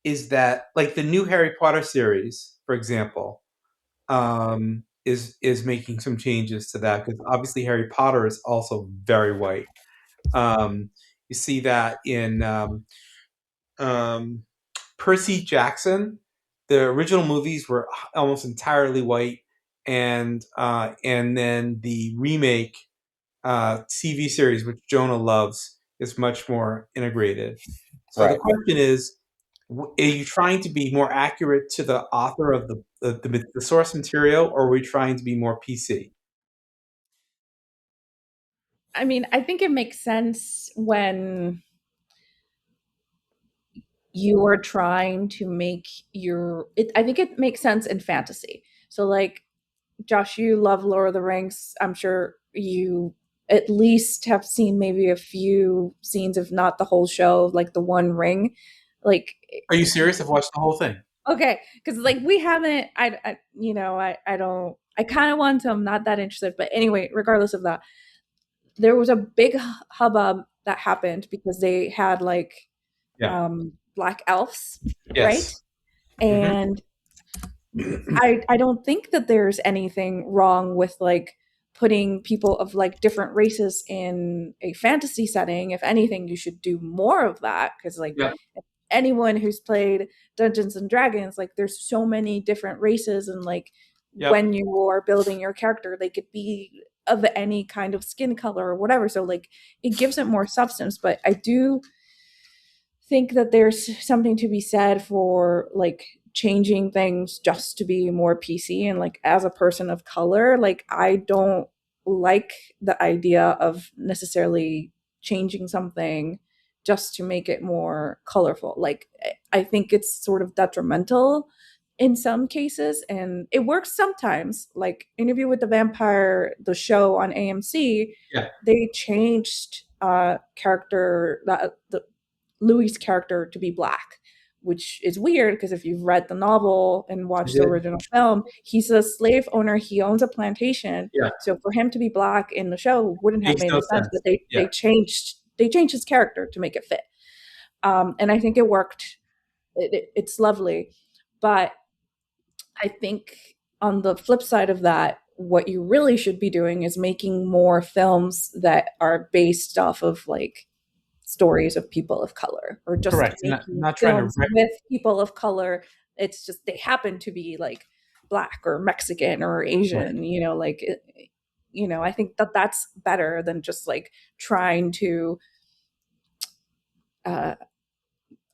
is that like the new Harry Potter series, for example, is making some changes to that because obviously Harry Potter is also very white. You see that in Percy Jackson. The original movies were almost entirely white, and then the remake TV series, which Jonah loves, is much more integrated. So the question is, are you trying to be more accurate to the author of the source material, or are we trying to be more PC? I mean, I think it makes sense when you are trying to make I think it makes sense in fantasy. So like, Josh, you love Lord of the Rings. I'm sure you at least have seen maybe a few scenes, if not the whole show, like the One Ring. Like, are you serious? I've watched the whole thing. Okay, because like we haven't. I don't. I kind of want to. I'm not that interested. But anyway, regardless of that, there was a big hubbub that happened because they had like black elves, right? And I don't think that there's anything wrong with like putting people of like different races in a fantasy setting. If anything, you should do more of that because like anyone who's played Dungeons and Dragons, like there's so many different races, and like when you are building your character, they could be of any kind of skin color or whatever. So like it gives it more substance. But I do think that there's something to be said for like changing things just to be more PC. And like as a person of color, like I don't like the idea of necessarily changing something just to make it more colorful. Like I think it's sort of detrimental in some cases, and it works sometimes. Like Interview with the Vampire, the show on AMC, they changed character the Louis' character to be black, which is weird because if you've read the novel and watched the original film, he's a slave owner. He owns a plantation. So for him to be black in the show wouldn't have made any sense. But they changed his character to make it fit, and I think it worked. It's lovely, but I think on the flip side of that, what you really should be doing is making more films that are based off of like stories of people of color, or just not films with people of color. It's just they happen to be like black or Mexican or Asian, like I think that that's better than just like trying to add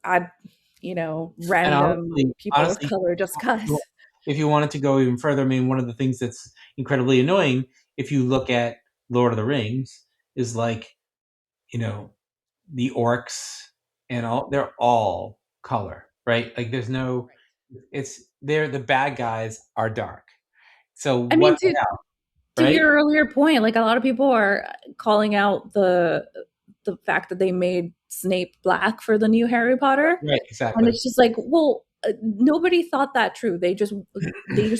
random people of color just cause. If you wanted to go even further, I mean, one of the things that's incredibly annoying if you look at Lord of the Rings is like, the orcs and they're all color, right? Like there's no, the bad guys are dark. So to your earlier point, like a lot of people are calling out the fact that they made Snape black for the new Harry Potter. Right, exactly. And it's just like, well, nobody thought that true. They just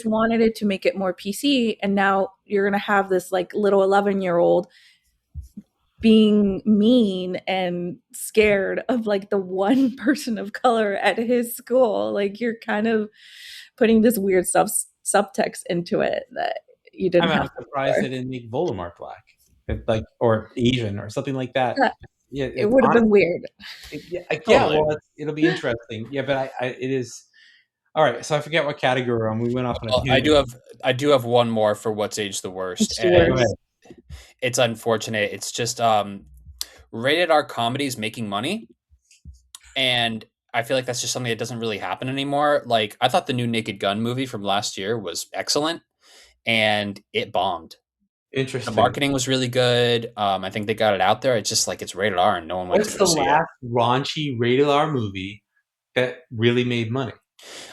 wanted it to make it more PC, and now you're gonna have this like little 11-year-old being mean and scared of like the one person of color at his school. Like you're kind of putting this weird subtext into it that you didn't have. I'm surprised they didn't make Voldemort black, like, or Asian or something like that. Yeah, it would have been weird. Well, it'll be interesting. Yeah, but it is. All right, so I forget what category we're on. We went off on a tangent. I do have one more for what's aged the worst. It's unfortunate. It's just rated R comedies making money, and I feel like that's just something that doesn't really happen anymore. Like I thought the new Naked Gun movie from last year was excellent, and it bombed. Interesting. The marketing was really good. I think they got it out there. It's just like it's rated R, and no one went to go see it. What's the last raunchy rated R movie that really made money?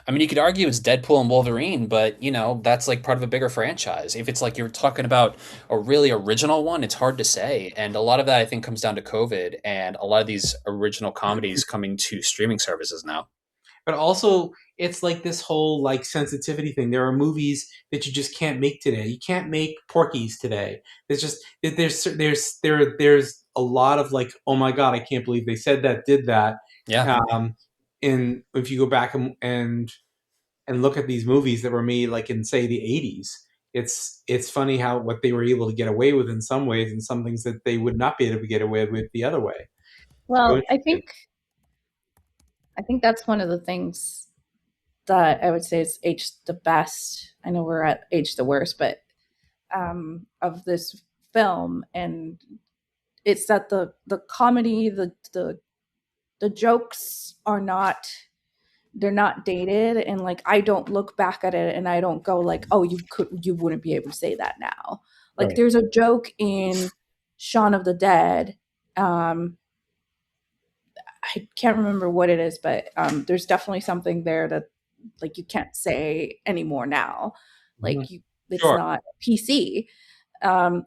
I mean, you could argue it's Deadpool and Wolverine, but that's like part of a bigger franchise. If it's like you're talking about a really original one, it's hard to say. And a lot of that I think comes down to COVID and a lot of these original comedies coming to streaming services now. But also it's like this whole like sensitivity thing. There are movies that you just can't make today. You can't make Porky's today. There's a lot of like, oh my God, I can't believe they said that, did that. Yeah. And if you go back and look at these movies that were made like in say the 80s, it's funny how what they were able to get away with in some ways and some things that they would not be able to get away with the other way. Well, I think that's one of the things that I would say is aged the best. I know we're at aged the worst, but of this film, and it's that the comedy, the jokes are not, they're not dated, and like I don't look back at it and I don't go like, oh, you wouldn't be able to say that now. Like there's a joke in Shaun of the Dead. I can't remember what it is, but there's definitely something there that like you can't say anymore now. Like it's not PC.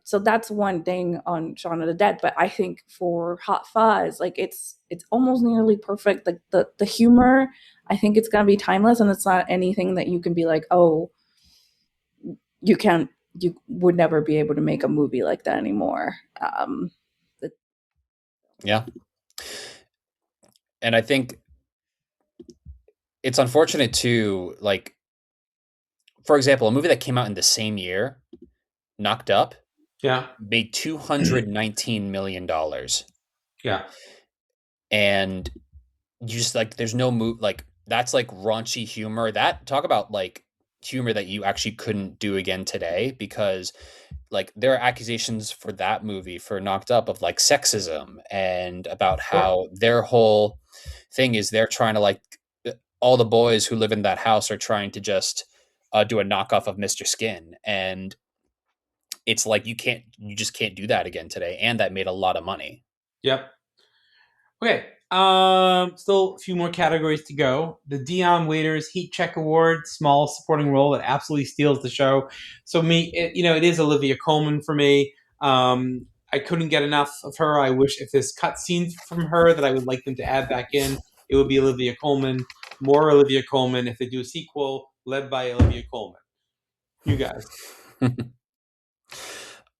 So that's one thing on Shaun of the Dead. But I think for Hot Fuzz, like it's almost nearly perfect. Like the humor, I think it's gonna be timeless, and it's not anything that you can be like, oh, you would never be able to make a movie like that anymore. Yeah. And I think it's unfortunate too, like, for example, a movie that came out in the same year, Knocked Up, made $219 million. Yeah. And you just like there's no move like that's like raunchy humor. That talk about like humor that you actually couldn't do again today because like there are accusations for that movie for Knocked Up of like sexism and about Sure. how their whole thing is they're trying to like all the boys who live in that house are trying to just do a knockoff of Mr. Skin and it's like you just can't do that again today and that made a lot of money. Yep. Okay. Still a few more categories to go. The Dion Waiters Heat Check Award, small supporting role that absolutely steals the show. So it is Olivia Colman for me. I couldn't get enough of her. I wish if there's cut scenes from her that I would like them to add back in, it would be Olivia Colman. More Olivia Colman. If they do a sequel led by Olivia Colman, you guys.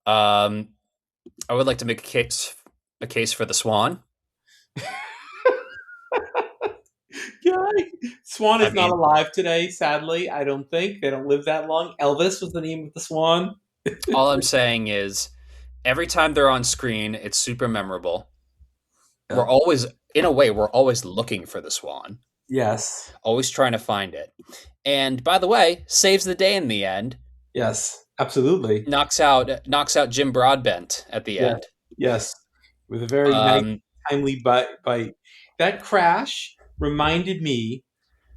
I would like to make a case for the Swan. Swan is I not mean, alive today, sadly. I don't think. They don't live that long. Elvis was the name of the swan. all I'm saying is every time they're on screen, it's super memorable. Yeah. We're always, in a way, we're always looking for the Swan, Yes. always trying to find it. And by the way, saves the day in the end. Yes. Absolutely. Knocks out Jim Broadbent at the Yeah. end. Yes. With a very nice, timely bite. That crash reminded me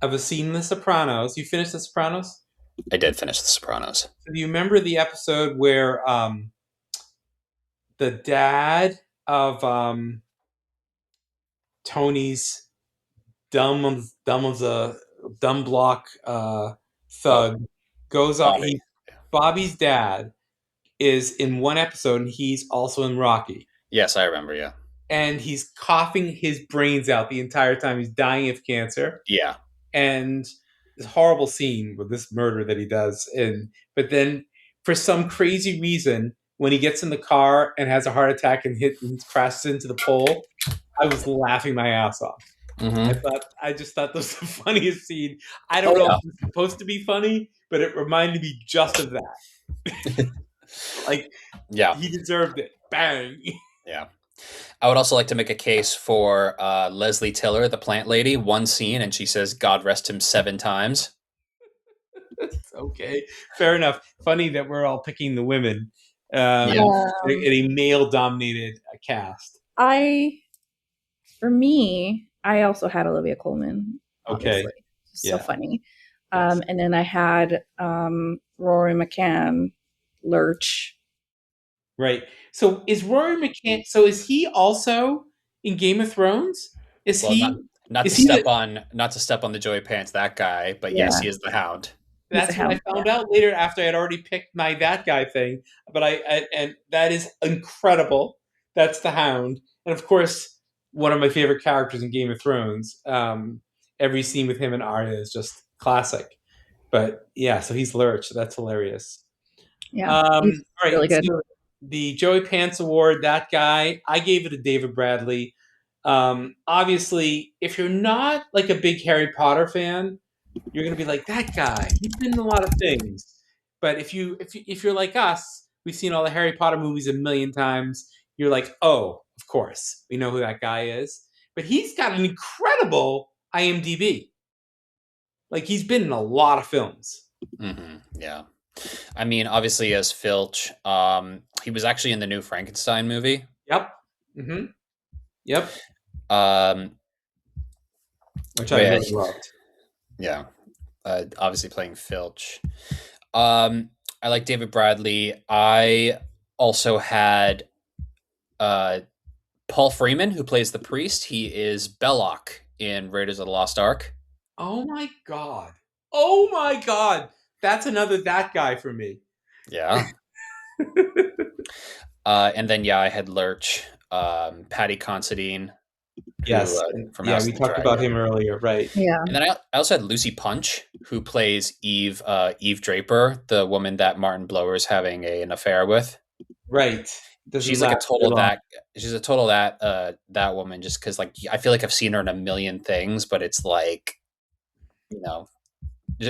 of a scene in The Sopranos. You finished The Sopranos? I did finish The Sopranos. So do you remember the episode where the dad of Tony's dumb block thug goes on? Bobby. Bobby's dad is in one episode, and he's also in Rocky. Yes, I remember. Yeah. And he's coughing his brains out the entire time. He's dying of cancer. Yeah. And this horrible scene with this murder that he does. But then, for some crazy reason, when he gets in the car and has a heart attack and crashes into the pole, I was laughing my ass off. Mm-hmm. I just thought this was the funniest scene. I don't know if it's supposed to be funny, but it reminded me just of that. Yeah, he deserved it. Bang. Yeah. I would also like to make a case for Leslie Tiller, the plant lady. One scene, and she says, "God rest him" 7 times. Okay, fair enough. Funny that we're all picking the women in a male-dominated cast. For me, I also had Olivia Colman. Obviously. Okay, so funny. Yes. And then I had Rory McCann, Lurch. Right. So is Rory McCann? So is he also in Game of Thrones? Is he not to step on the Joey Pants that guy? But yes, he is the Hound. That's what I found out later after I had already picked my that guy thing. But and that is incredible. That's the Hound, and of course, one of my favorite characters in Game of Thrones. Every scene with him and Arya is just classic. But yeah, so he's Lurch. So that's hilarious. Yeah, all right. Really good. So the Joey Pants Award, that guy, I gave it to David Bradley. Obviously, if you're not like a big Harry Potter fan, you're gonna be like, that guy. He's been in a lot of things. But if you're like us, we've seen all the Harry Potter movies a million times. You're like, oh, of course, we know who that guy is. But he's got an incredible IMDb. Like, he's been in a lot of films. Mm-hmm. Yeah. I mean, obviously, as Filch, he was actually in the new Frankenstein movie. Yep. Mm-hmm. Yep. Which I really loved. Yeah. Obviously playing Filch. I like David Bradley. I also had Paul Freeman, who plays the priest. He is Belloc in Raiders of the Lost Ark. Oh my god. Oh my god. That's another that guy for me. Yeah. And then I had Lurch, Paddy Considine. Yes. From we talked about him earlier, right? Yeah. And then I also had Lucy Punch, who plays Eve Draper, the woman that Martin Blower is having an affair with. Right. She's like a total that. She's a total that woman, just because like I feel like I've seen her in a million things, but it's like,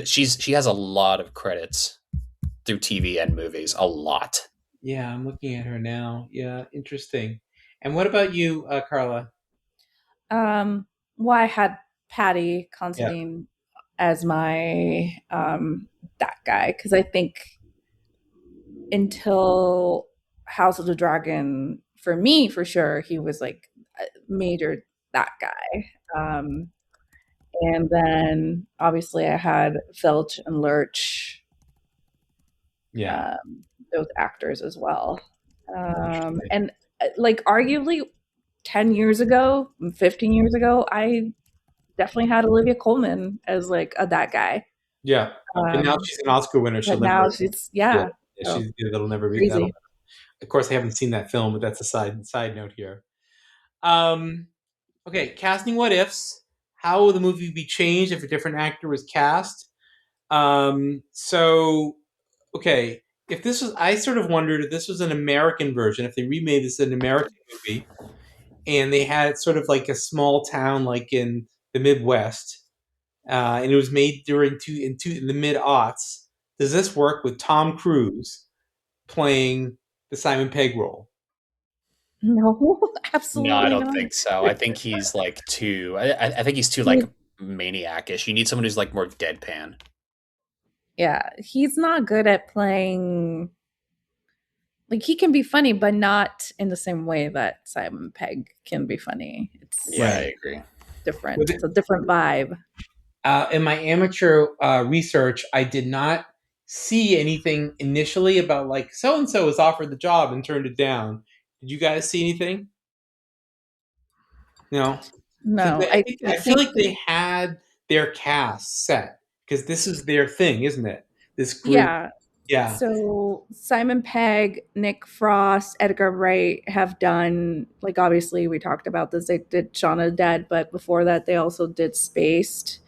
she has a lot of credits through TV and movies, a lot. Yeah, I'm looking at her now. Yeah, interesting. And what about you, Karla? I had Patty Yeah. Considine as my that guy, because I think until House of the Dragon, for me, for sure, he was like a major that guy. And then obviously I had Filch and Lurch, Yeah. those actors as well. And like arguably 10 years ago, 15 years ago, I definitely had Olivia Colman as like a that guy. Yeah. And now she's an Oscar winner. But now she's yeah, so that'll never be crazy. that'll, of course I haven't seen that film, but that's a side note here. Okay, casting what ifs. How will the movie be changed if a different actor was cast? So okay, if this was, I sort of wondered if this was an American version, if they remade this as an American movie, and they had sort of like a small town, like in the Midwest, and it was made during in the mid aughts. Does this work with Tom Cruise playing the Simon Pegg role? No, absolutely No, I don't not. think so. I think he's like too. I think he's too like maniac-ish. You need someone who's like more deadpan. Yeah, he's not good at playing. Like he can be funny, but not in the same way that Simon Pegg can be funny. It's Yeah, I Right. agree. different. It's a different vibe. In my amateur research, I did not see anything initially about like so and so was offered the job and turned it down. Did you guys see anything? No. No, I feel like they had their cast set because this is their thing, isn't it? This group. yeah. Yeah. So Simon Pegg, Nick Frost, Edgar Wright have done, like obviously we talked about this. They did Shaun of the Dead, but before that they also did Spaced,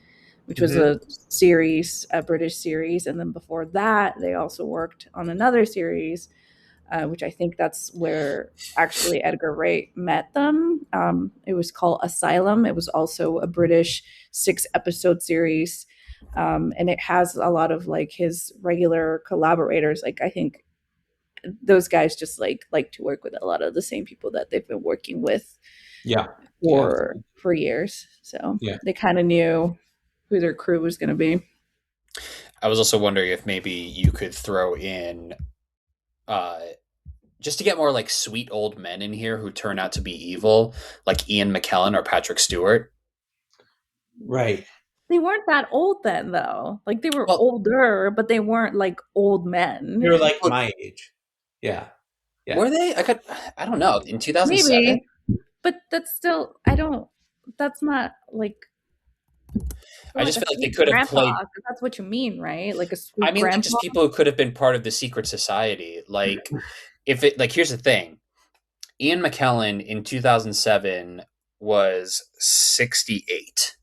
which was a series, a British series, and then before that they also worked on another series, which I think that's where actually Edgar Wright met them. It was called Asylum. It was also a British 6-episode series. And it has a lot of like his regular collaborators. Like I think those guys just like to work with a lot of the same people that they've been working with Yeah. for years. So they kind of knew who their crew was going to be. I was also wondering if maybe you could throw in just to get more like sweet old men in here who turn out to be evil, like Ian McKellen or Patrick Stewart. Right. They weren't that old then, though. Like they were older, but they weren't like old men. They were like my age. Yeah. Were they? I don't know. In 2007? Maybe, but that's still. That's not like. I just feel like they could have played. That's what you mean, right? Like a sweet I mean, grandpa. like just people who could have been part of the secret society. Like, if it like, here's the thing: Ian McKellen in 2007 was 68.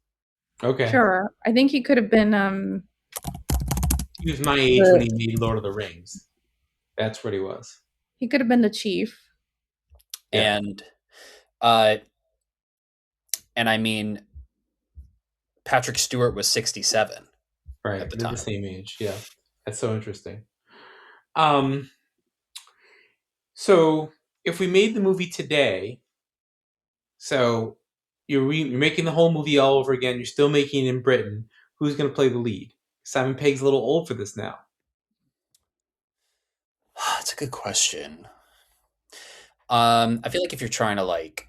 Okay. Sure, I think he could have been. He was my age when he made Lord of the Rings. That's what he was. He could have been the chief. Yeah. And I mean, Patrick Stewart was 67. Right, at the they're time. the same age. Yeah, that's so interesting. So if we made the movie today, so you're making the whole movie all over again. You're still making it in Britain. Who's going to play the lead? Simon Pegg's a little old for this now. That's a good question. I feel like if you're trying to like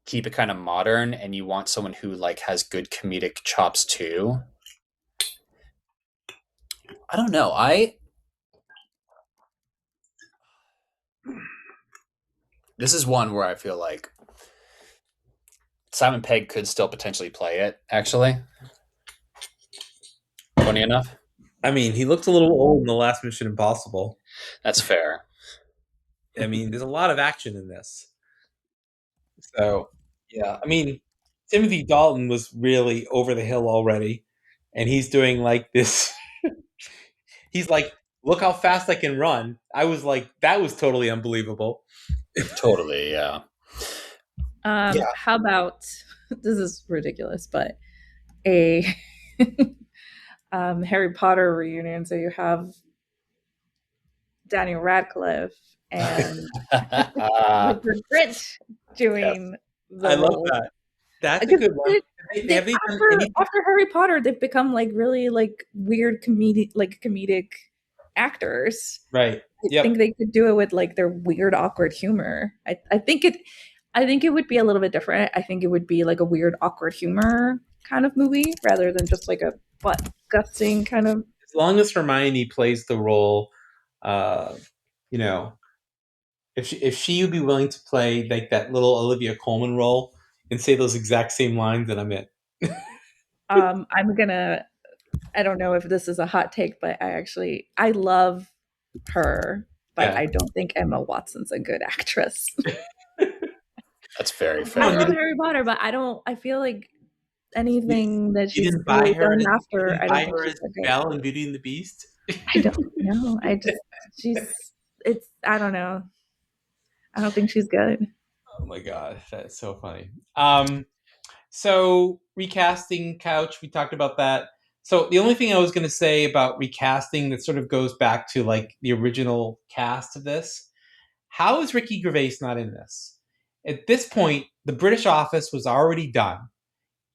keep it kind of modern and you want someone who like has good comedic chops too, I don't know. This is one where I feel like Simon Pegg could still potentially play it, actually. Funny enough. I mean, he looked a little old in the last Mission Impossible. That's fair. I mean, there's a lot of action in this. So, yeah. I mean, Timothy Dalton was really over the hill already, and he's doing like this. He's like, look how fast I can run. I was like, that was totally unbelievable. Totally, yeah. How about this is ridiculous, but a Harry Potter reunion. So you have Daniel Radcliffe and Rupert Grint doing the I love role. that. That's a Because good one. Have they done anything? after Harry Potter, they've become like really like weird comedic actors. Right. I Yep. think they could do it with like their weird, awkward humor. I think it would be a little bit different. I think it would be like a weird, awkward humor kind of movie rather than just like a butt gutsing kind of. As long as Hermione plays the role, uh, you know, if she would be willing to play like that little Olivia Colman role and say those exact same lines, then I'm in. I'm gonna. I don't know if this is a hot take, but I love her, but Yeah. I don't think Emma Watson's a good actress. That's very I fair. love Harry Potter, but I feel like anything that You she's didn't buy really her done as, after, I don't think she's that good. Belle in Beauty and the Beast. I don't know. I don't know. I don't think she's good. Oh my god, that's so funny. So recasting couch, we talked about that. So the only thing I was going to say about recasting that sort of goes back to like the original cast of this, how is Ricky Gervais not in this? At this point, the British Office was already done,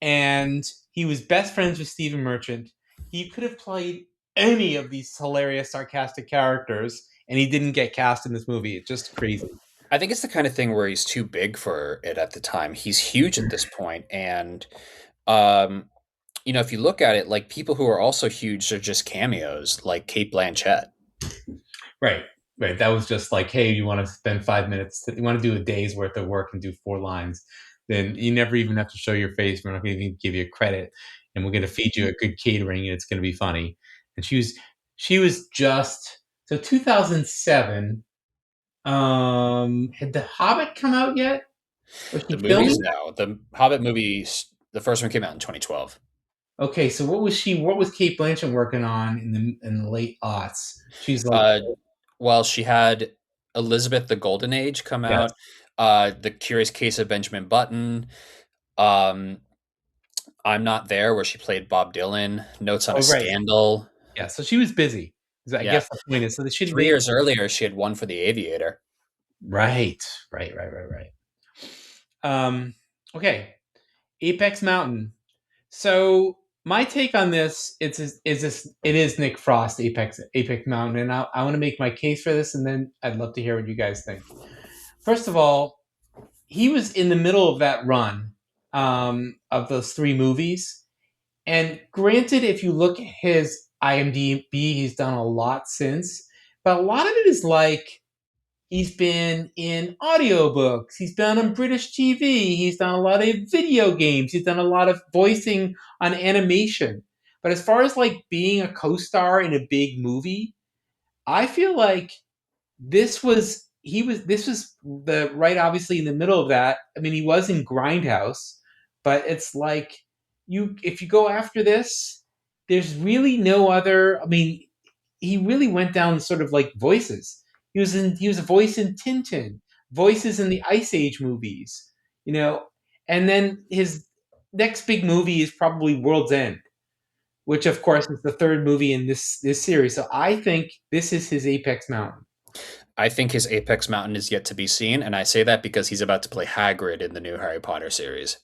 and he was best friends with Stephen Merchant. He could have played any of these hilarious, sarcastic characters, and he didn't get cast in this movie. It's just crazy. I think it's the kind of thing where he's too big for it at the time. He's huge at this point, and if you look at it, like people who are also huge are just cameos, like Kate Blanchett. Right. That was just like, hey, you want to spend 5 minutes, you want to do a day's worth of work and do 4 lines, then you never even have to show your face. We're not going to even give you credit, and we're going to feed you a good catering, and it's going to be funny. And she was just so 2007. Had The Hobbit come out yet? The movies now, the Hobbit movies, the first one came out in 2012. Okay, so what was Kate Blanchett working on in the late aughts? She's like, well, she had Elizabeth the Golden Age come yes. out, The Curious Case of Benjamin Button, I'm Not There, where she played Bob Dylan, Notes on a Scandal. Yeah, so she was busy. I guess the point is, so that 3 years earlier, she had won for The Aviator. Right. Okay, Apex Mountain. So my take on this it is Nick Frost Apex Mountain, and I want to make my case for this, and then I'd love to hear what you guys think. First of all, he was in the middle of that run of those 3 movies, and granted, if you look at his IMDb, he's done a lot since, but a lot of it is like he's been in audiobooks, he's been on British TV, he's done a lot of video games, he's done a lot of voicing on animation. But as far as like being a co-star in a big movie, I feel like this was the right, obviously in the middle of that. I mean, he was in Grindhouse, but it's like if you go after this, there's really no other. I mean, he really went down sort of like voices. He was a voice in Tintin, voices in the Ice Age movies, and then his next big movie is probably World's End, which of course is the 3rd movie in this series. So I think this is his Apex Mountain. I think his Apex Mountain is yet to be seen, and I say that because he's about to play Hagrid in the new Harry Potter series.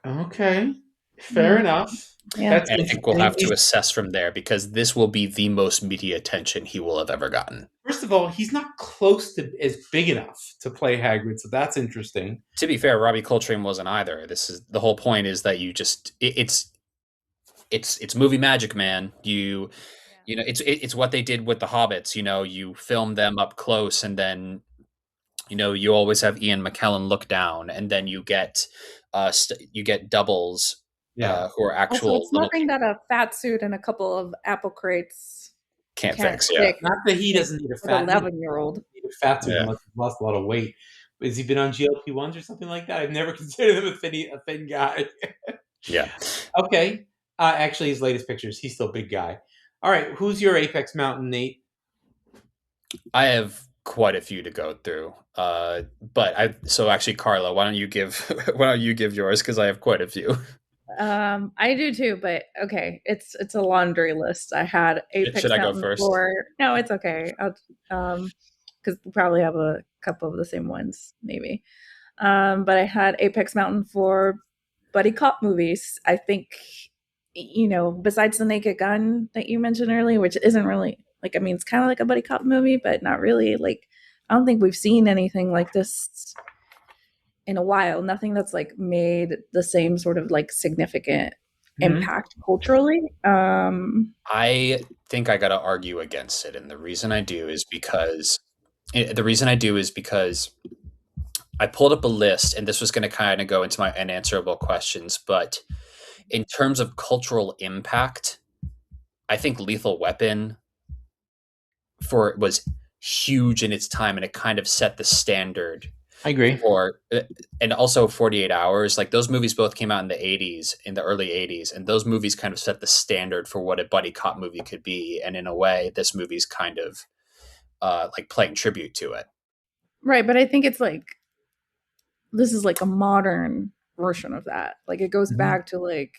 Okay, fair enough. Yeah. And I think we'll have to assess from there, because this will be the most media attention he will have ever gotten. First of all, he's not close to as big enough to play Hagrid, so that's interesting. To be fair, Robbie Coltrane wasn't either. This is the whole point, is that you just it's movie magic, man. It's what they did with the Hobbits. You film them up close, and then you always have Ian McKellen look down, and then you get doubles. Who are actual. Also, it's nothing that a fat suit and a couple of apple crates can't fix. Yeah, not that he doesn't need a fat 11-year-old. Need a fat suit unless he's lost a lot of weight. Has he been on GLP-1s or something like that? I've never considered him a thin guy. Yeah. Okay. Actually, his latest pictures, he's still a big guy. All right, who's your Apex Mountain, Nate? I have quite a few to go through, so actually, Karla, why don't you give yours, because I have quite a few. I do too, but okay, it's a laundry list. I had Apex Should I Mountain go first? No, it's okay. I'll because we probably have a couple of the same ones, maybe. but I had Apex Mountain for buddy cop movies. I think, besides the Naked Gun that you mentioned earlier, which isn't really like, I mean, it's kind of like a buddy cop movie, but not really. Like, I don't think we've seen anything like this in a while. Nothing that's like made the same sort of like significant impact culturally. I think I got to argue against it, and the reason I do is because I pulled up a list, and this was going to kind of go into my unanswerable questions, but in terms of cultural impact, I think Lethal Weapon was huge in its time, and it kind of set the standard. I agree. And also 48 Hours, like those movies both came out in the 80s, in the early 80s, and those movies kind of set the standard for what a buddy cop movie could be. And in a way, this movie's kind of like playing tribute to it. Right, but I think it's like, this is like a modern version of that. Like, it goes back to like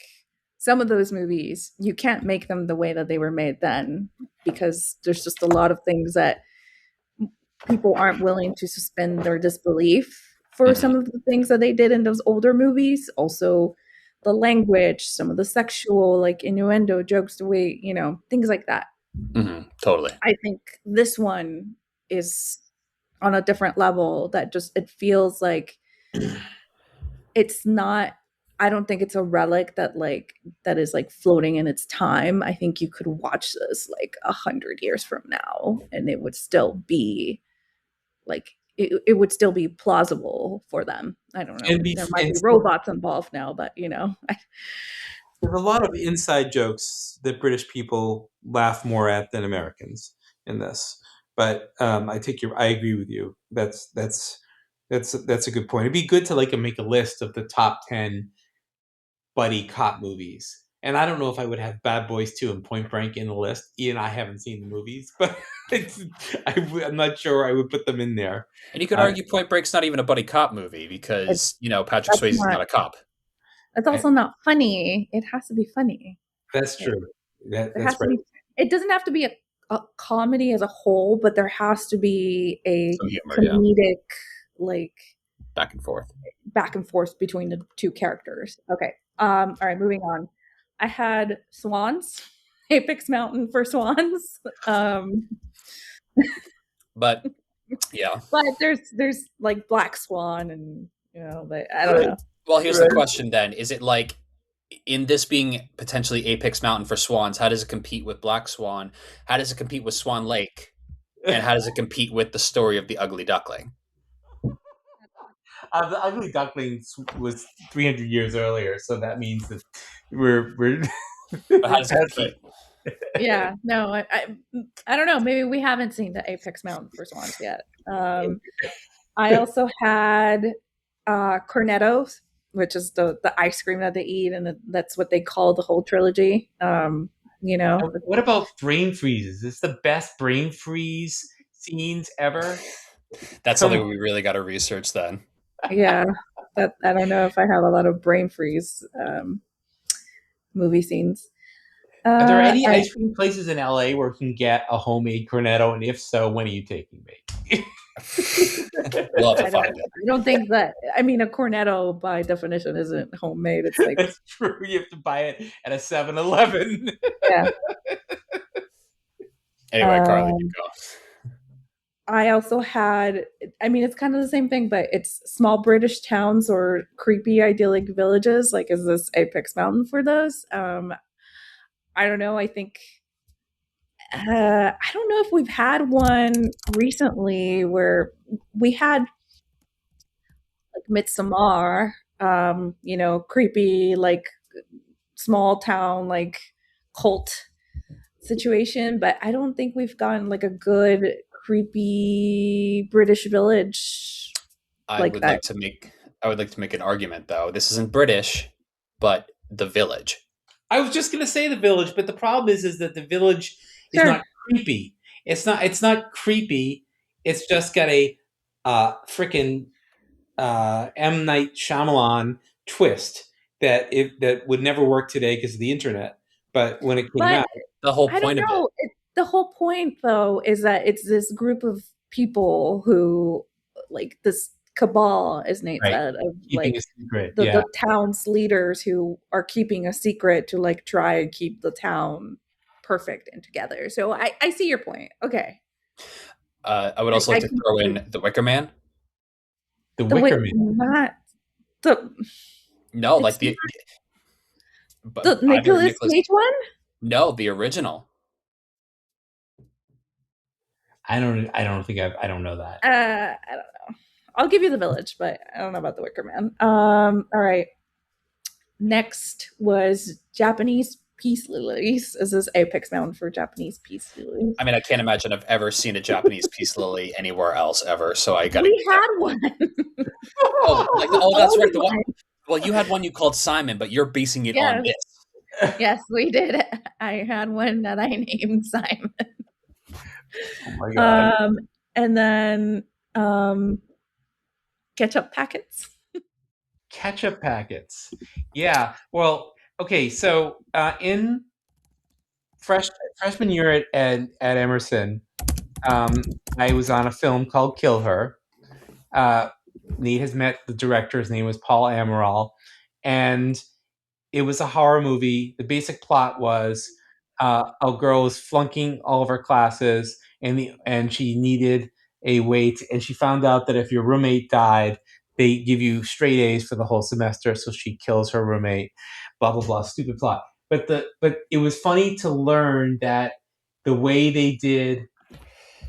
some of those movies, you can't make them the way that they were made then, because there's just a lot of things that people aren't willing to suspend their disbelief for some of the things that they did in those older movies. Also, the language, some of the sexual, like innuendo jokes, the way, things like that. Totally. I think this one is on a different level, that just, it feels like it's not, I don't think it's a relic that is like floating in its time. I think you could watch this like 100 years from now and it would still be like, it would still be plausible for them. I don't know. There might be robots involved now, but there's a lot of inside jokes that British people laugh more at than Americans in this. But I agree with you. That's a good point. It'd be good to like make a list of the top 10 buddy cop movies. And I don't know if I would have Bad Boys 2 and Point Break in the list. Ian, I haven't seen the movies, but I'm not sure I would put them in there. And you could argue Point Break's not even a buddy cop movie because, Patrick Swayze's not a cop. It's also not funny. It has to be funny. That's true. That's right. It doesn't have to be a comedy as a whole, but there has to be a comedic, like back and forth between the two characters. Okay. All right, moving on. I had Swans, Apex Mountain for Swans. But yeah. But there's like Black Swan and but I don't know. Well, here's the question then. Is it like, in this being potentially Apex Mountain for Swans, how does it compete with Black Swan? How does it compete with Swan Lake? And how does it compete with the story of the Ugly Duckling? The Ugly Duckling was 300 years earlier, so that means that we're how does it compete? Yeah, no, I don't know. Maybe we haven't seen the Apex Mountain for Swans yet. I also had Cornettos, which is the ice cream that they eat, and that's what they call the whole trilogy. What about brain freezes? It's the best brain freeze scenes ever. That's something we really got to research then. Yeah, I don't know if I have a lot of brain freeze movie scenes. Are there any ice cream places in LA where you can get a homemade cornetto? And if so, when are you taking me? We'll have to find it. I don't think that. I mean, a cornetto by definition isn't homemade. It's like, that's true. You have to buy it at a 7-Eleven. Yeah. Anyway, Karla, you go. I also had, I mean, it's kind of the same thing, but it's small British towns or creepy idyllic villages. Like, is this Apex Mountain for those? I don't know. I think, I don't know if we've had one recently where we had like Midsommar, creepy, like small town, like cult situation, but I don't think we've gotten like a good creepy British village I would like to make an argument though. This isn't British, but The Village. I was just gonna say The Village, but the problem is that The Village is not creepy. It's not creepy. It's just got a freaking M. Night Shyamalan twist that would never work today because of the internet. But when it came out, the whole point of it. The whole point, though, is that it's this group of people who, like, this cabal, as Nate Right. said, of Keeping like a secret. the, Yeah. the town's leaders who are keeping a secret to like try and keep the town perfect and together. So I see your point. Okay. I would also I like to throw in The Wicker Man. The the Wicker way Man. not the No, it's like the the either Nicolas Nicholas. Cage one. No, the original. I don't think I don't know that. I don't know. I'll give you The Village, but I don't know about The Wicker Man. All right. Next was Japanese peace lilies. Is this Apex Mountain for Japanese peace lilies? I mean, I can't imagine I've ever seen a Japanese peace lily anywhere else ever. So I got. We had one. That's right. The one. Well, you had one you called Simon, but you're basing it on Yes. this. Yes, we did. I had one that I named Simon. Oh my god. And then ketchup packets. Ketchup packets. Yeah. Well, okay. So in freshman year at Emerson, I was on a film called Kill Her. Nate has met the director. His name was Paul Amaral, and it was a horror movie. The basic plot was a girl was flunking all of her classes, and she needed a way to, and she found out that if your roommate died, they give you straight A's for the whole semester. So she kills her roommate. Blah blah blah. Stupid plot. But it was funny to learn that the way they did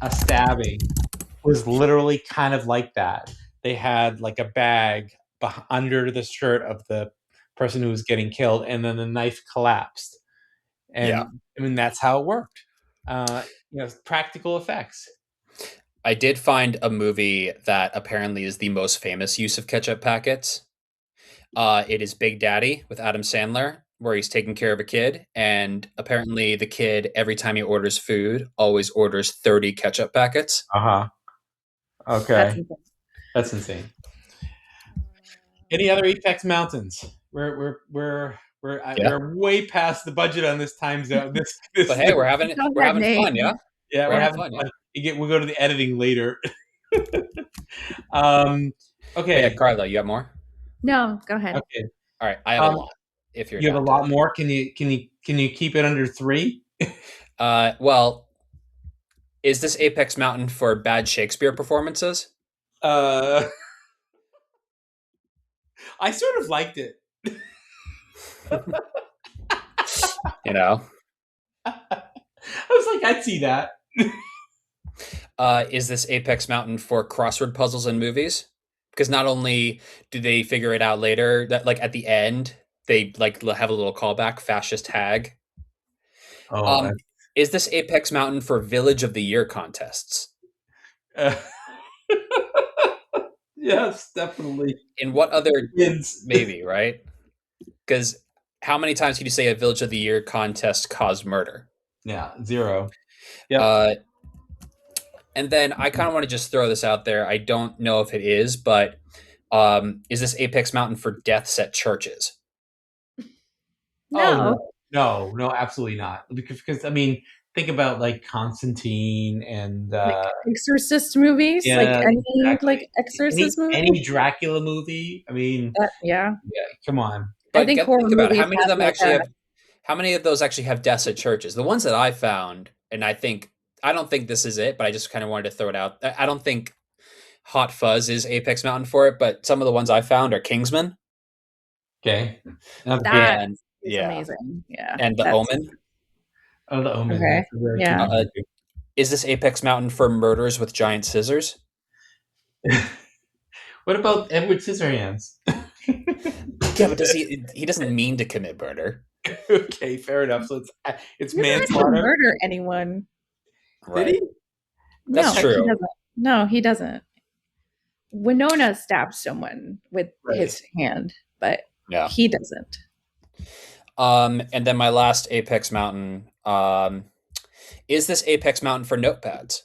a stabbing was literally kind of like that. They had like a bag under the shirt of the person who was getting killed, and then the knife collapsed. And Yeah. I mean, that's how it worked. Practical effects. I did find a movie that apparently is the most famous use of ketchup packets. It is Big Daddy with Adam Sandler, where he's taking care of a kid, and apparently the kid, every time he orders food, always orders 30 ketchup packets. Okay. That's insane. Any other Apex Mountains? We're way past the budget on this time zone. But hey, we're having fun, yeah. Yeah, we're having fun. We'll go to the editing later. Okay. Yeah, Karla, you have more? No, go ahead. Okay. All right, I have a lot. If you have a lot more, can you keep it under 3? Well, is this Apex Mountain for bad Shakespeare performances? I sort of liked it. You know, I was like, I'd see that. Is this Apex Mountain for crossword puzzles in movies? Because not only do they figure it out later, that like at the end they like have a little callback, fascist hag. Is this Apex Mountain for Village of the Year contests? Yes, definitely. In what other maybe, right? Because how many times can you say a Village of the Year contest caused murder? Yeah, 0. Yeah. And then I kind of want to just throw this out there. I don't know if it is, but is this Apex Mountain for deaths at churches? No. No, absolutely not. Because I mean, think about like Constantine and like Exorcist movies, yeah, like any exactly. like Exorcist movie, any Dracula movie. I mean, yeah. Come on. But I think think about it. How many of them actually have? How many of those actually have deaths at churches? The ones that I found, and I don't think this is it, but I just kind of wanted to throw it out. I don't think Hot Fuzz is Apex Mountain for it, but some of the ones I found are Kingsman. Okay. That is amazing. Yeah. And The Omen. Oh, The Omen. Okay. Yeah. Is this Apex Mountain for murders with giant scissors? What about Edward Scissorhands? Yeah, but he doesn't mean to commit murder. Okay, fair enough. So it's manslaughter. Murder anyone? Right. Did he? That's true. He doesn't. No, he doesn't. Winona stabs someone with his hand, but he doesn't. And then my last Apex Mountain. Is this Apex Mountain for notepads?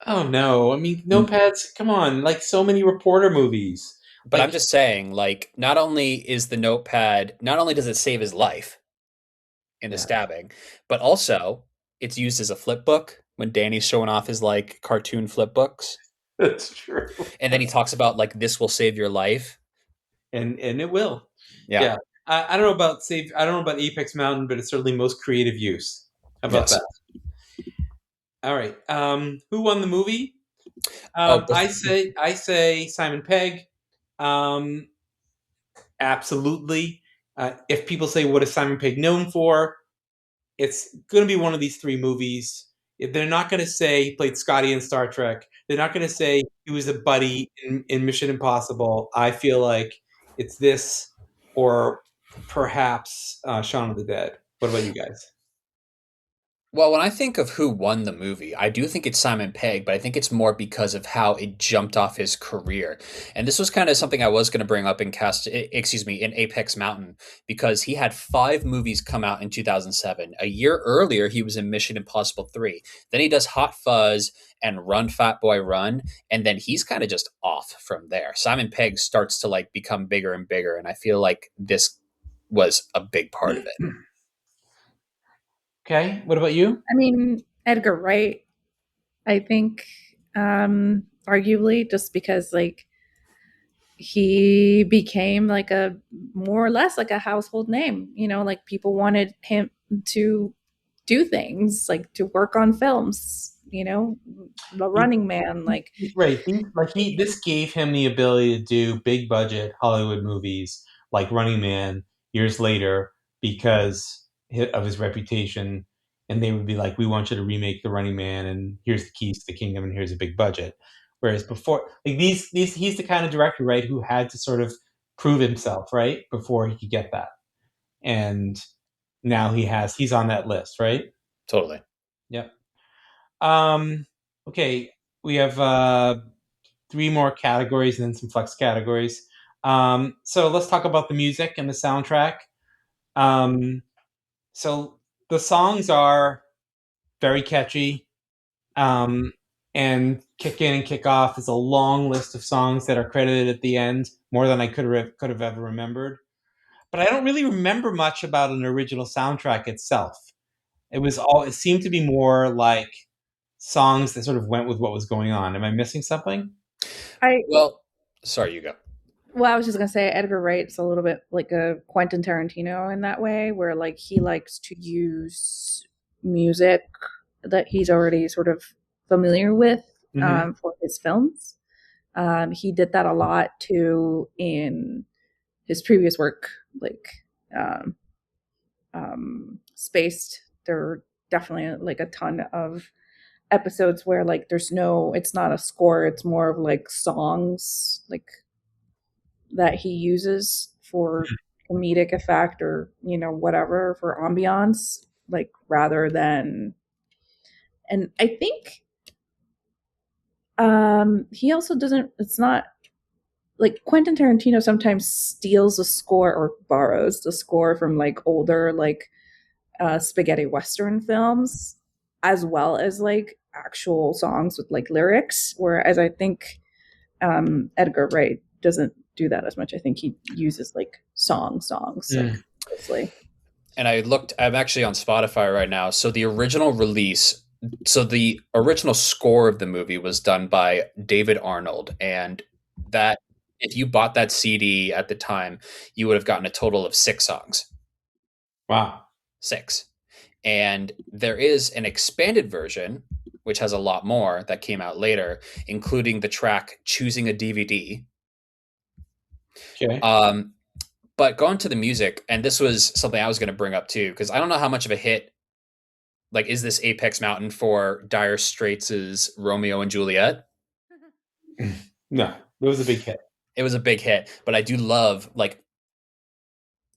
Oh no! I mean, notepads. Come on, like so many reporter movies. But I'm just saying, like, not only is the notepad, not only does it save his life in the stabbing, but also it's used as a flip book when Danny's showing off his like cartoon flip books. That's true. And then he talks about like this will save your life. And it will. Yeah. Yeah. I don't know about I don't know about Apex Mountain, but it's certainly most creative use. How about Yes. that? All right. Who won the movie? Oh, I say Simon Pegg. Absolutely. If people say what is Simon Pegg known for, it's going to be one of these three movies. They're not going to say he played Scotty in Star Trek. They're not going to say he was a buddy in Mission Impossible. I feel like it's this or perhaps Shaun of the Dead. What about you guys? Well, when I think of who won the movie, I do think it's Simon Pegg, but I think it's more because of how it jumped off his career. And this was kind of something I was going to bring up in in Apex Mountain, because he had 5 movies come out in 2007. A year earlier, he was in Mission Impossible 3. Then he does Hot Fuzz and Run Fat Boy Run, and then he's kind of just off from there. Simon Pegg starts to like become bigger and bigger, and I feel like this was a big part of it. Okay. What about you? I mean, Edgar Wright, I think, arguably, just because like he became like a more or less like a household name, like people wanted him to do things like to work on films, The Running Man, like Right. This gave him the ability to do big budget Hollywood movies like Running Man years later because of his reputation. And they would be like, we want you to remake The Running Man, and here's the keys to the kingdom, and here's a big budget. Whereas before, like he's the kind of director, right, who had to sort of prove himself, right, before he could get that. And now he's on that list, right? Totally. Yep. Okay, we have 3 more categories and then some flex categories. So let's talk about the music and the soundtrack. So the songs are very catchy. And Kick In and Kick Off is a long list of songs that are credited at the end, more than I could have ever remembered. But I don't really remember much about an original soundtrack itself. It seemed to be more like songs that sort of went with what was going on. Am I missing something? Well, sorry, you go. Well, I was just gonna say Edgar Wright's a little bit like a Quentin Tarantino in that way, where like he likes to use music that he's already sort of familiar with for his films. He did that a lot too in his previous work, like um, Spaced. There are definitely like a ton of episodes where like it's not a score, it's more of like songs, like that he uses for comedic effect or whatever for ambiance, like rather than. And I think he also doesn't. It's not like Quentin Tarantino sometimes steals a score or borrows the score from like older like spaghetti western films, as well as like actual songs with like lyrics. Whereas I think Edgar Wright doesn't do that as much. I think he uses like songs like mostly. And I'm actually on Spotify right now. So the original score of the movie was done by David Arnold. And that, if you bought that CD at the time, you would have gotten a total of 6 songs. Wow. 6. And there is an expanded version, which has a lot more, that came out later, including the track Choosing a DVD. Okay. But going to the music, and this was something I was going to bring up too, because I don't know how much of a hit, like, is this Apex Mountain for Dire Straits' Romeo and Juliet? No, it was a big hit. It was a big hit, but I do love, like,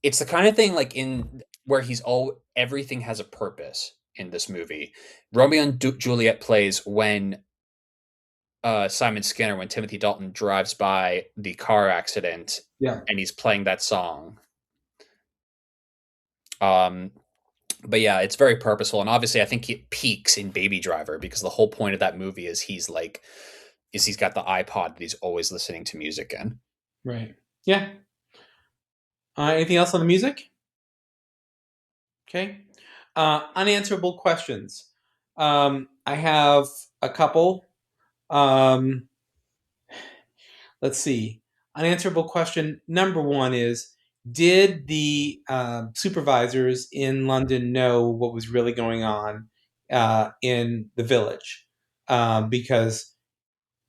it's the kind of thing like in where everything has a purpose in this movie. Romeo and Juliet plays when Simon Skinner, when Timothy Dalton drives by the car accident, and he's playing that song. But yeah, it's very purposeful, and obviously, I think it peaks in Baby Driver because the whole point of that movie is he's got the iPod that he's always listening to music in. Right. Yeah. Anything else on the music? Okay. Unanswerable questions. I have a couple. let's see. Unanswerable question number one is, did the supervisors in London know what was really going on in the village? Because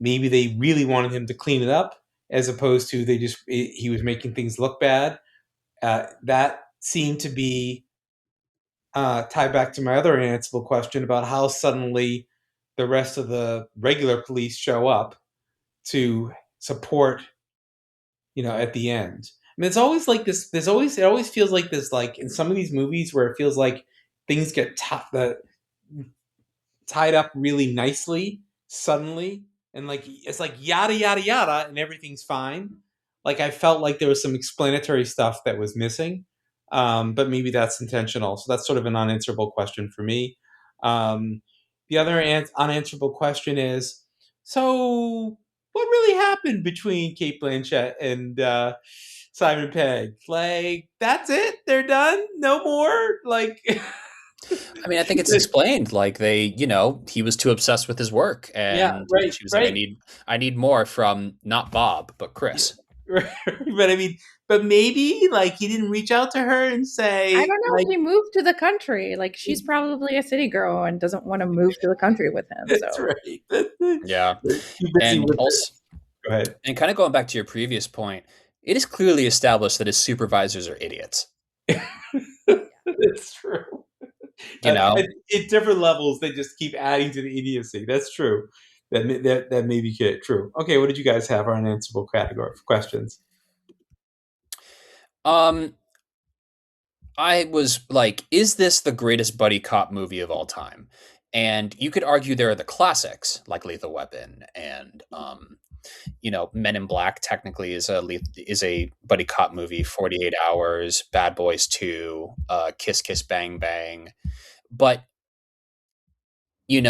maybe they really wanted him to clean it up, as opposed to he was making things look bad. That seemed to be tied back to my other unanswerable question about how suddenly the rest of the regular police show up to support, at the end. I mean, it's always like this. It always feels like this, like in some of these movies where it feels like things get tied up really nicely suddenly, and like it's like yada yada yada, and everything's fine. Like I felt like there was some explanatory stuff that was missing, but maybe that's intentional. So that's sort of an unanswerable question for me. The other unanswerable question is, so what really happened between Kate Blanchett and Simon Pegg? Like that's it? They're done? No more? Like. I mean, I think it's explained. Like he was too obsessed with his work, Yeah, and right, she was right. like, I need more from not Bob, but Chris. But I mean, but maybe like he didn't reach out to her and say, I don't know. like, He moved to the country. Like she's probably a city girl and doesn't want to move to the country with him. that's So right. Yeah, Too busy and with also, Go ahead. and kind of going back to your previous point, it is clearly established that his supervisors are idiots. That's true. You know, At different levels, they just keep adding to the idiocy. That's true. That may be true. Okay, what did you guys have? Our unanswerable category for questions. I was like, is this the greatest buddy cop movie of all time? And you could argue there are the classics like Lethal Weapon and Men in Black technically is a buddy cop movie. 48 Hours, Bad Boys 2, Kiss Kiss Bang Bang. But you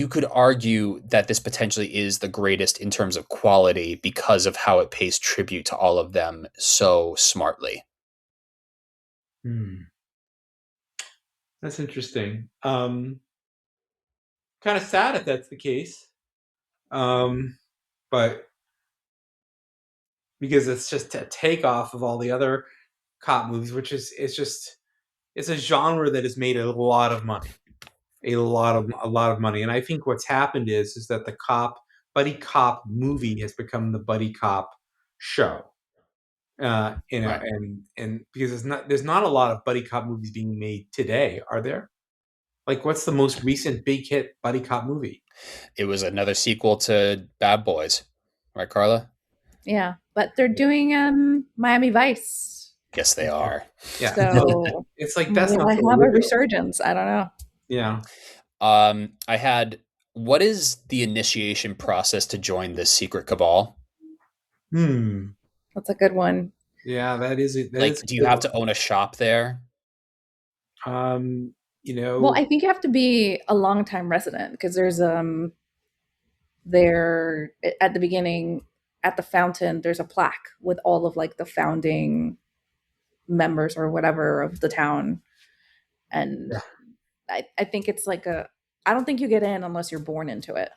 could argue that this potentially is the greatest in terms of quality because of how it pays tribute to all of them so smartly. That's interesting. Kind of sad if that's the case. But because it's just a takeoff of all the other cop movies, which is it's a genre that has made a lot of money, a lot of money. And I think what's happened is that the buddy cop movie has become the buddy cop show. Right. And because there's not a lot of buddy cop movies being made today, are there? Like, what's the most recent big hit buddy cop movie? It was another sequel to Bad Boys, right, Karla? Yeah, but they're doing Miami Vice. Yes, they are. Yeah, so it's like that's not. I have a resurgence. I don't know. Yeah. I had. What is the initiation process to join this secret cabal? That's a good one. Yeah, that is it. Do you have to own a shop there? Well, I think you have to be a longtime resident because there's there at the beginning at the fountain there's a plaque with all of like the founding members or whatever of the town, and I think it's like I don't think you get in unless you're born into it.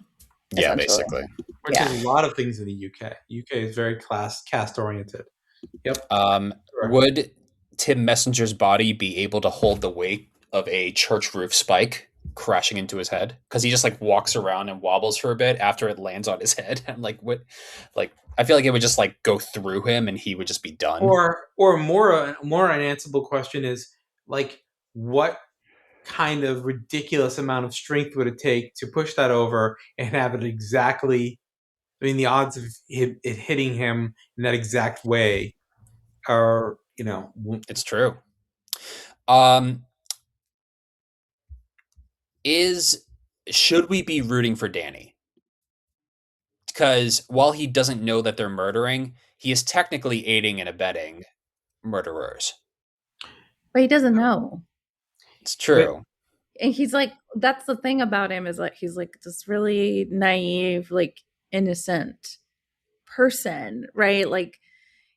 Yeah, basically. Which is a lot of things in the UK. UK is very caste oriented. Yep. Would Tim Messenger's body be able to hold the weight of a church roof spike crashing into his head? Because he just like walks around and wobbles for a bit after it lands on his head. I'm like, what? Like, I feel like it would just like go through him and he would just be done. Or more unanswerable question is like, what kind of ridiculous amount of strength would it take to push that over and have it exactly? I mean, the odds of it hitting him in that exact way are, it's true. Should we be rooting for Danny? Because while he doesn't know that they're murdering, he is technically aiding and abetting murderers. But he doesn't know. It's true. And he's like, that's the thing about him is like, he's like this really naive, like innocent person, right? Like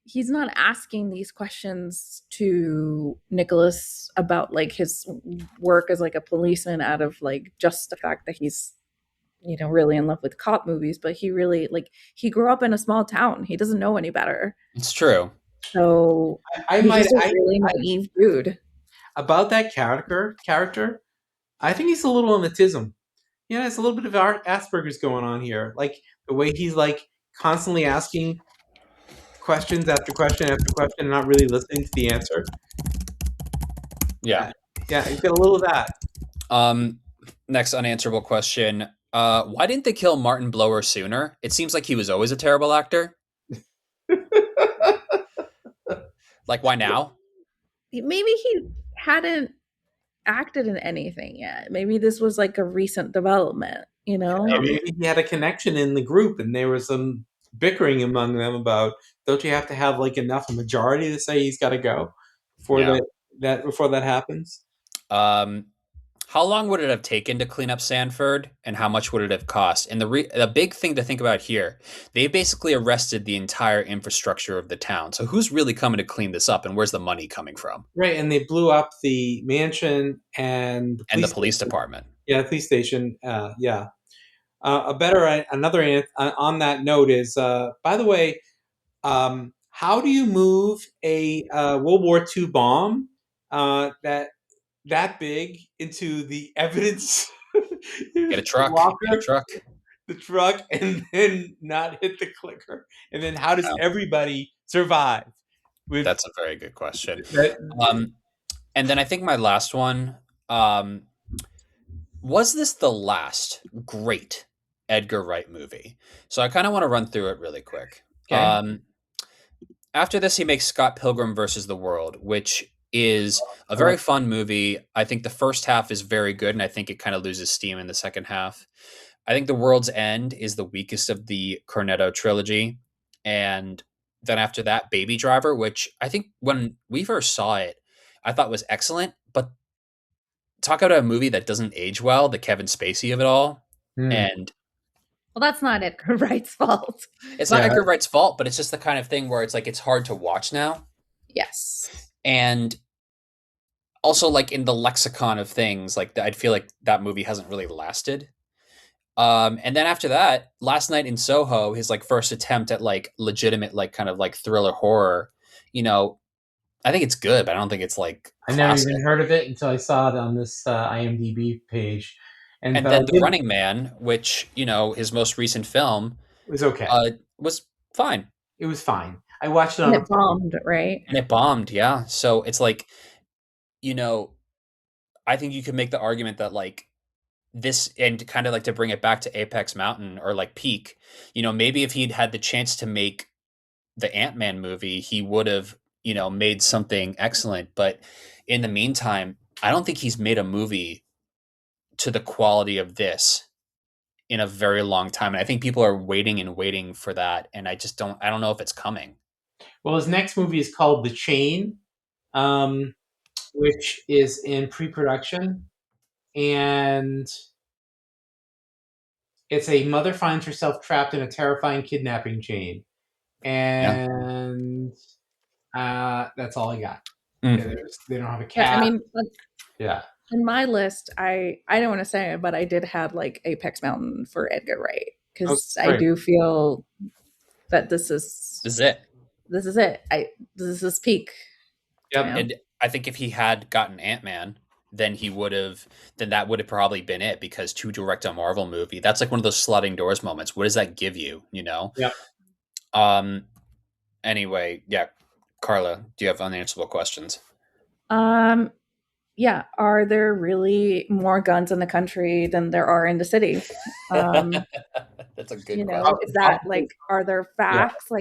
he's not asking these questions to Nicholas about like his work as like a policeman out of like just the fact that he's really in love with cop movies, but he really he grew up in a small town. He doesn't know any better. It's true. So I he's might just a really naive dude. about that character. I think he's a little autism. Yeah, it's a little bit of Asperger's going on here. Like the way he's like constantly asking questions after question after question, and not really listening to the answer. Yeah. Yeah, he's got a little of that. Next unanswerable question. Why didn't they kill Martin Blower sooner? It seems like he was always a terrible actor. Like, why now? Maybe he hadn't acted in anything yet. Maybe this was like a recent development, Or maybe he had a connection in the group, and there was some bickering among them about, don't you have to have like enough majority to say he's got to go before that happens? How long would it have taken to clean up Sanford, and how much would it have cost? And the big thing to think about here, they basically arrested the entire infrastructure of the town. So who's really coming to clean this up, and where's the money coming from? Right, and they blew up the mansion and the police department. Yeah, the police station. Yeah. Another on that note is, by the way, how do you move a World War II bomb that big into the evidence? Get a truck. locker, Get a truck. The truck, and then not hit the clicker. And then how does everybody survive? That's a very good question. And then I think my last one, was this the last great Edgar Wright movie? So I kind of want to run through it really quick. Okay. After this, he makes Scott Pilgrim versus the World, which is a very fun movie. I think the first half is very good, and I think it kind of loses steam in the second half. I think The World's End is the weakest of the Cornetto trilogy. And then after that, Baby Driver, which I think when we first saw it, I thought was excellent. But talk about a movie that doesn't age well, the Kevin Spacey of it all. And well, that's not Edgar Wright's fault. It's not Edgar Wright's fault, but it's just the kind of thing where it's like it's hard to watch now. Yes. And also, like, in the lexicon of things, like, I'd feel like that movie hasn't really lasted. And then after that, Last Night in Soho, his like first attempt at like legitimate, like kind of like thriller horror, I think it's good, but I don't think it's like classic. I never even heard of it until I saw it on this IMDb page. And then The Running Man, which, his most recent film was okay. Was fine. It was fine. I watched it and it bombed, right? And it bombed, yeah. So it's like, I think you could make the argument that like this, and kind of like to bring it back to Apex Mountain or like Peak, maybe if he'd had the chance to make the Ant-Man movie, he would have, made something excellent. But in the meantime, I don't think he's made a movie to the quality of this in a very long time. And I think people are waiting and waiting for that. And I don't know if it's coming. Well, his next movie is called The Chain, which is in pre-production. And it's a mother finds herself trapped in a terrifying kidnapping chain. And that's all I got. Mm. They don't have a cat. Yeah, I mean, yeah. In my list, I don't want to say it, but I did have like Apex Mountain for Edgar Wright, because I do feel that this is it. This is it. This is peak. Yep. And I think if he had gotten Ant-Man, then that would have probably been it, because to direct a Marvel movie, that's like one of those sliding doors moments. What does that give you? Yeah. Anyway, yeah. Karla, do you have unanswerable questions? Yeah. Are there really more guns in the country than there are in the city? That's a good question. Is that like, are there facts? Yeah.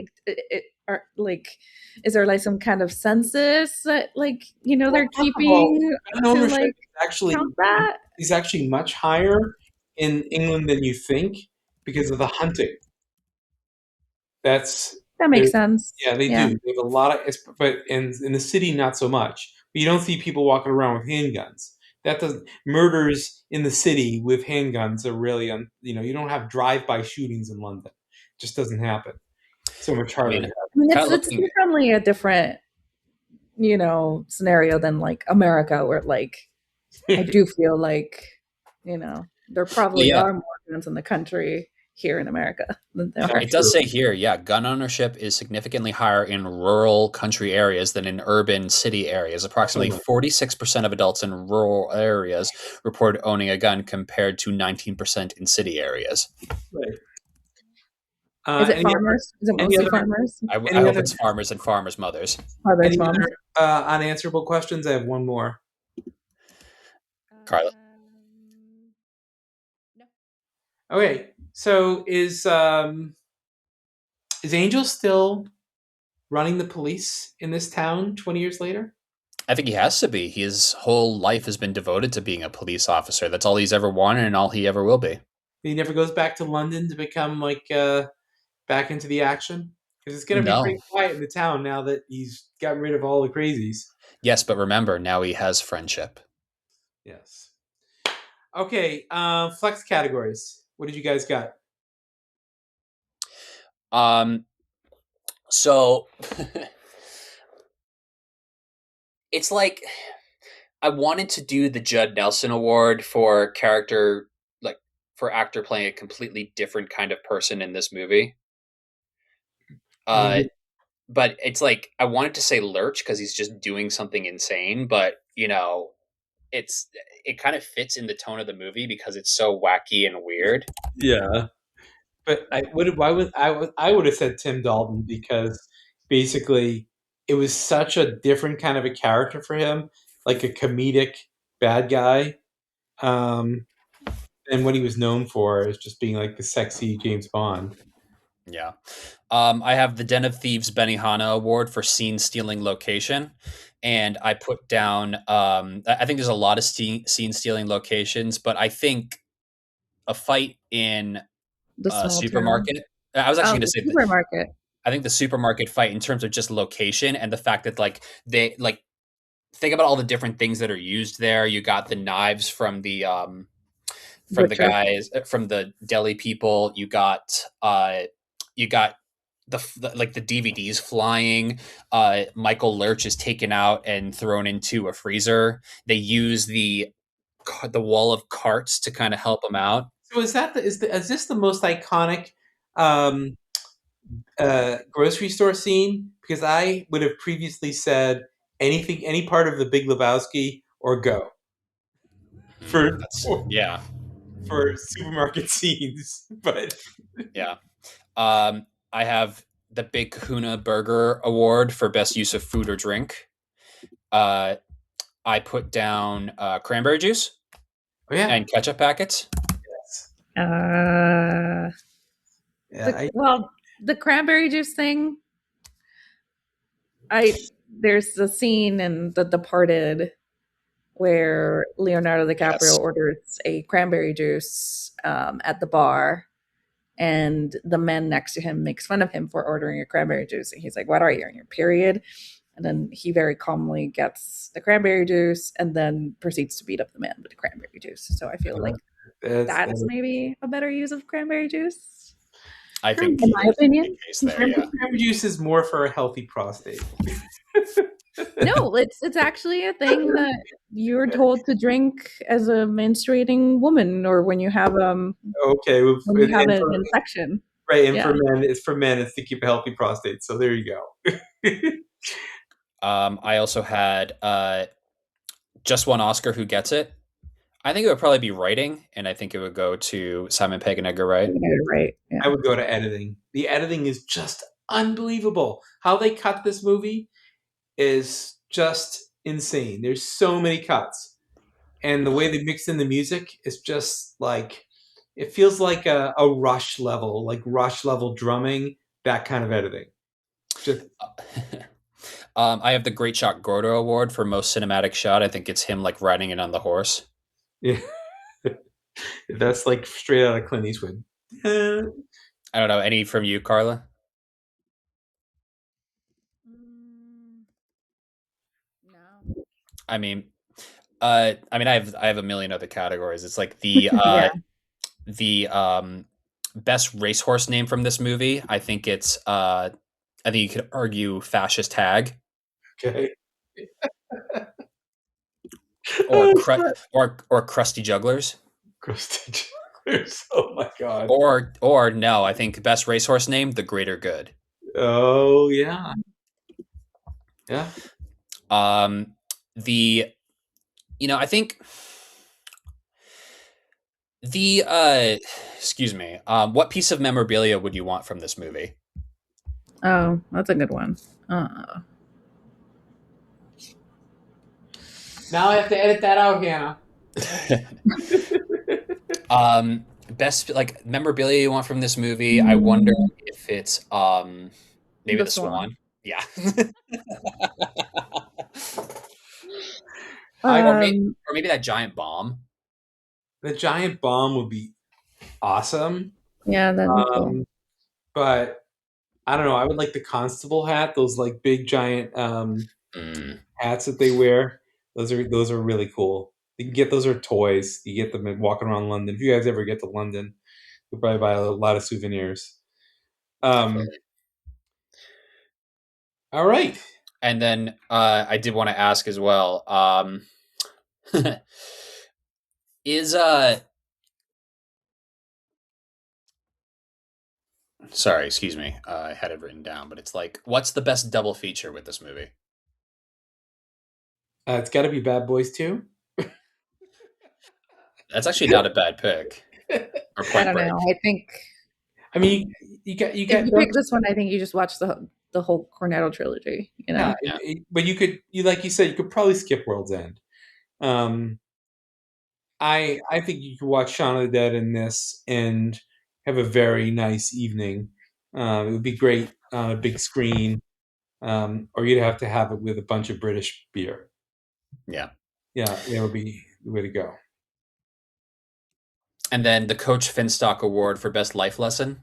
Is there like some kind of census that they're keeping to like count that? Is actually much higher in England than you think because of the hunting. That makes sense. Yeah, they do. They have a lot of, but in the city, not so much. But you don't see people walking around with handguns. Murders in the city with handguns are really, you don't have drive-by shootings in London. It just doesn't happen. So much harder. It's definitely a different, scenario than like America, where like I do feel like, There probably yeah. are more guns in the country here in America than there are. It does say here, yeah, gun ownership is significantly higher in rural country areas than in urban city areas. Approximately 46% of adults in rural areas report owning a gun compared to 19% in city areas. Right. Is it Any farmers? Is it any mostly other- farmers? I Any hope other- it's farmers and farmers' mothers. Farmers' Any moms? other unanswerable questions? I have one more. Karla. No. Okay, so is Angel still running the police in this town 20 years later? I think he has to be. His whole life has been devoted to being a police officer. That's all he's ever wanted and all he ever will be. He never goes back to London to become like back into the action? Because it's going to be No. pretty quiet in the town now that he's gotten rid of all the crazies. Yes, but remember, now he has friendship. Yes. Okay, flex categories. What did you guys got? So it's like I wanted to do the Judd Nelson Award for character, like for actor playing a completely different kind of person in this movie. But it's like I wanted to say Lurch because he's just doing something insane, but it kind of fits in the tone of the movie because it's so wacky and weird. Yeah. But I would have said Tim Dalton because basically it was such a different kind of a character for him, like a comedic bad guy, and what he was known for is just being like the sexy James Bond. Yeah. I have the Den of Thieves Benihana Award for scene stealing location. And I put down, I think there's a lot of scene stealing locations, but I think a fight in The a small supermarket. I was actually going to say supermarket. I think the supermarket fight in terms of just location and the fact that like they like think about all the different things that are used there. You got the knives from the Butcher. guys from the deli people. You got the like the DVDs flying. Michael Lurch is taken out and thrown into a freezer. They use the wall of carts to kind of help him out. So is this the most iconic grocery store scene? Because I would have previously said any part of the Big Lebowski or Go for Yeah. for supermarket scenes, but yeah. I have the Big Kahuna Burger Award for best use of food or drink. I put down cranberry juice and ketchup packets. Yes. The cranberry juice thing. There's the scene in The Departed where Leonardo DiCaprio orders a cranberry juice at the bar, and the man next to him makes fun of him for ordering a cranberry juice. And he's like, "What are you, on your period?" And then he very calmly gets the cranberry juice and then proceeds to beat up the man with the cranberry juice. So I feel like that's maybe a better use of cranberry juice. I think, in my opinion, cranberry juice is more for a healthy prostate. No, it's actually a thing that you're told to drink as a menstruating woman, or when you have an infection. Right, and for men, it's to keep a healthy prostate. So there you go. I also had just one Oscar. Who gets it? I think it would probably be writing, and I think it would go to Simon Pegg and Edgar Wright. Right. Yeah. I would go to editing. The editing is just unbelievable. How they cut this movie is just insane. There's so many cuts, and the way they mix in the music is just like it feels like a Rush level, like Rush level drumming. That kind of editing. Just I have the Great Shot Gordo Award for most cinematic shot. I think it's him like riding it on the horse. Yeah, that's like straight out of Clint Eastwood. I don't know. Any from you, Karla? No. I mean, I have a million other categories. It's like the the best racehorse name from this movie. I think it's I think you could argue Fascist Hag. Okay. or Krusty Jugglers. Crusted jugglers. Oh my god. Or no, I think best racehorse name, The Greater Good. Oh yeah. Yeah. The I think the excuse me. What piece of memorabilia would you want from this movie? Oh, that's a good one. Now I have to edit that out, Hannah. Best like memorabilia you want from this movie. I wonder if it's maybe the Swan. Yeah. or maybe that giant bomb. The giant bomb would be awesome. Yeah, that'd be cool. But I don't know. I would like the constable hat. Those like big giant hats that they wear. Those are really cool. You can get those are toys. You get them walking around London. If you guys ever get to London, you'll probably buy a lot of souvenirs. All right. And then I did want to ask as well. Is sorry, excuse me. I had it written down, but it's like, what's the best double feature with this movie? It's got to be Bad Boys 2. That's actually not a bad pick. Or I don't know. I think. I mean, you got. If you pick this one, I think you just watch the whole Cornetto trilogy. You know. Yeah, but you could, like you said, you could probably skip World's End. I think you could watch Shaun of the Dead in this and have a very nice evening. It would be great on a big screen, or you'd have to have it with a bunch of British beer. Yeah. Yeah, that would be the way to go. And then the Coach Finstock Award for Best Life Lesson.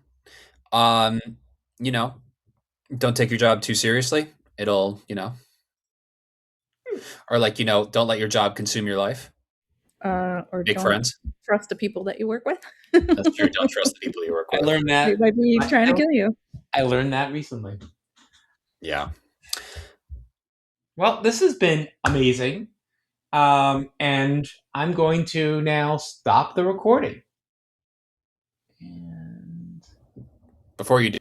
Don't take your job too seriously. It'll, or like, don't let your job consume your life. Or make friends. Trust the people that you work with. That's true. Don't trust the people you work with. I learned that. They might be trying to kill you. I learned that recently. Yeah. Well, this has been amazing. And I'm going to now stop the recording. And before you do,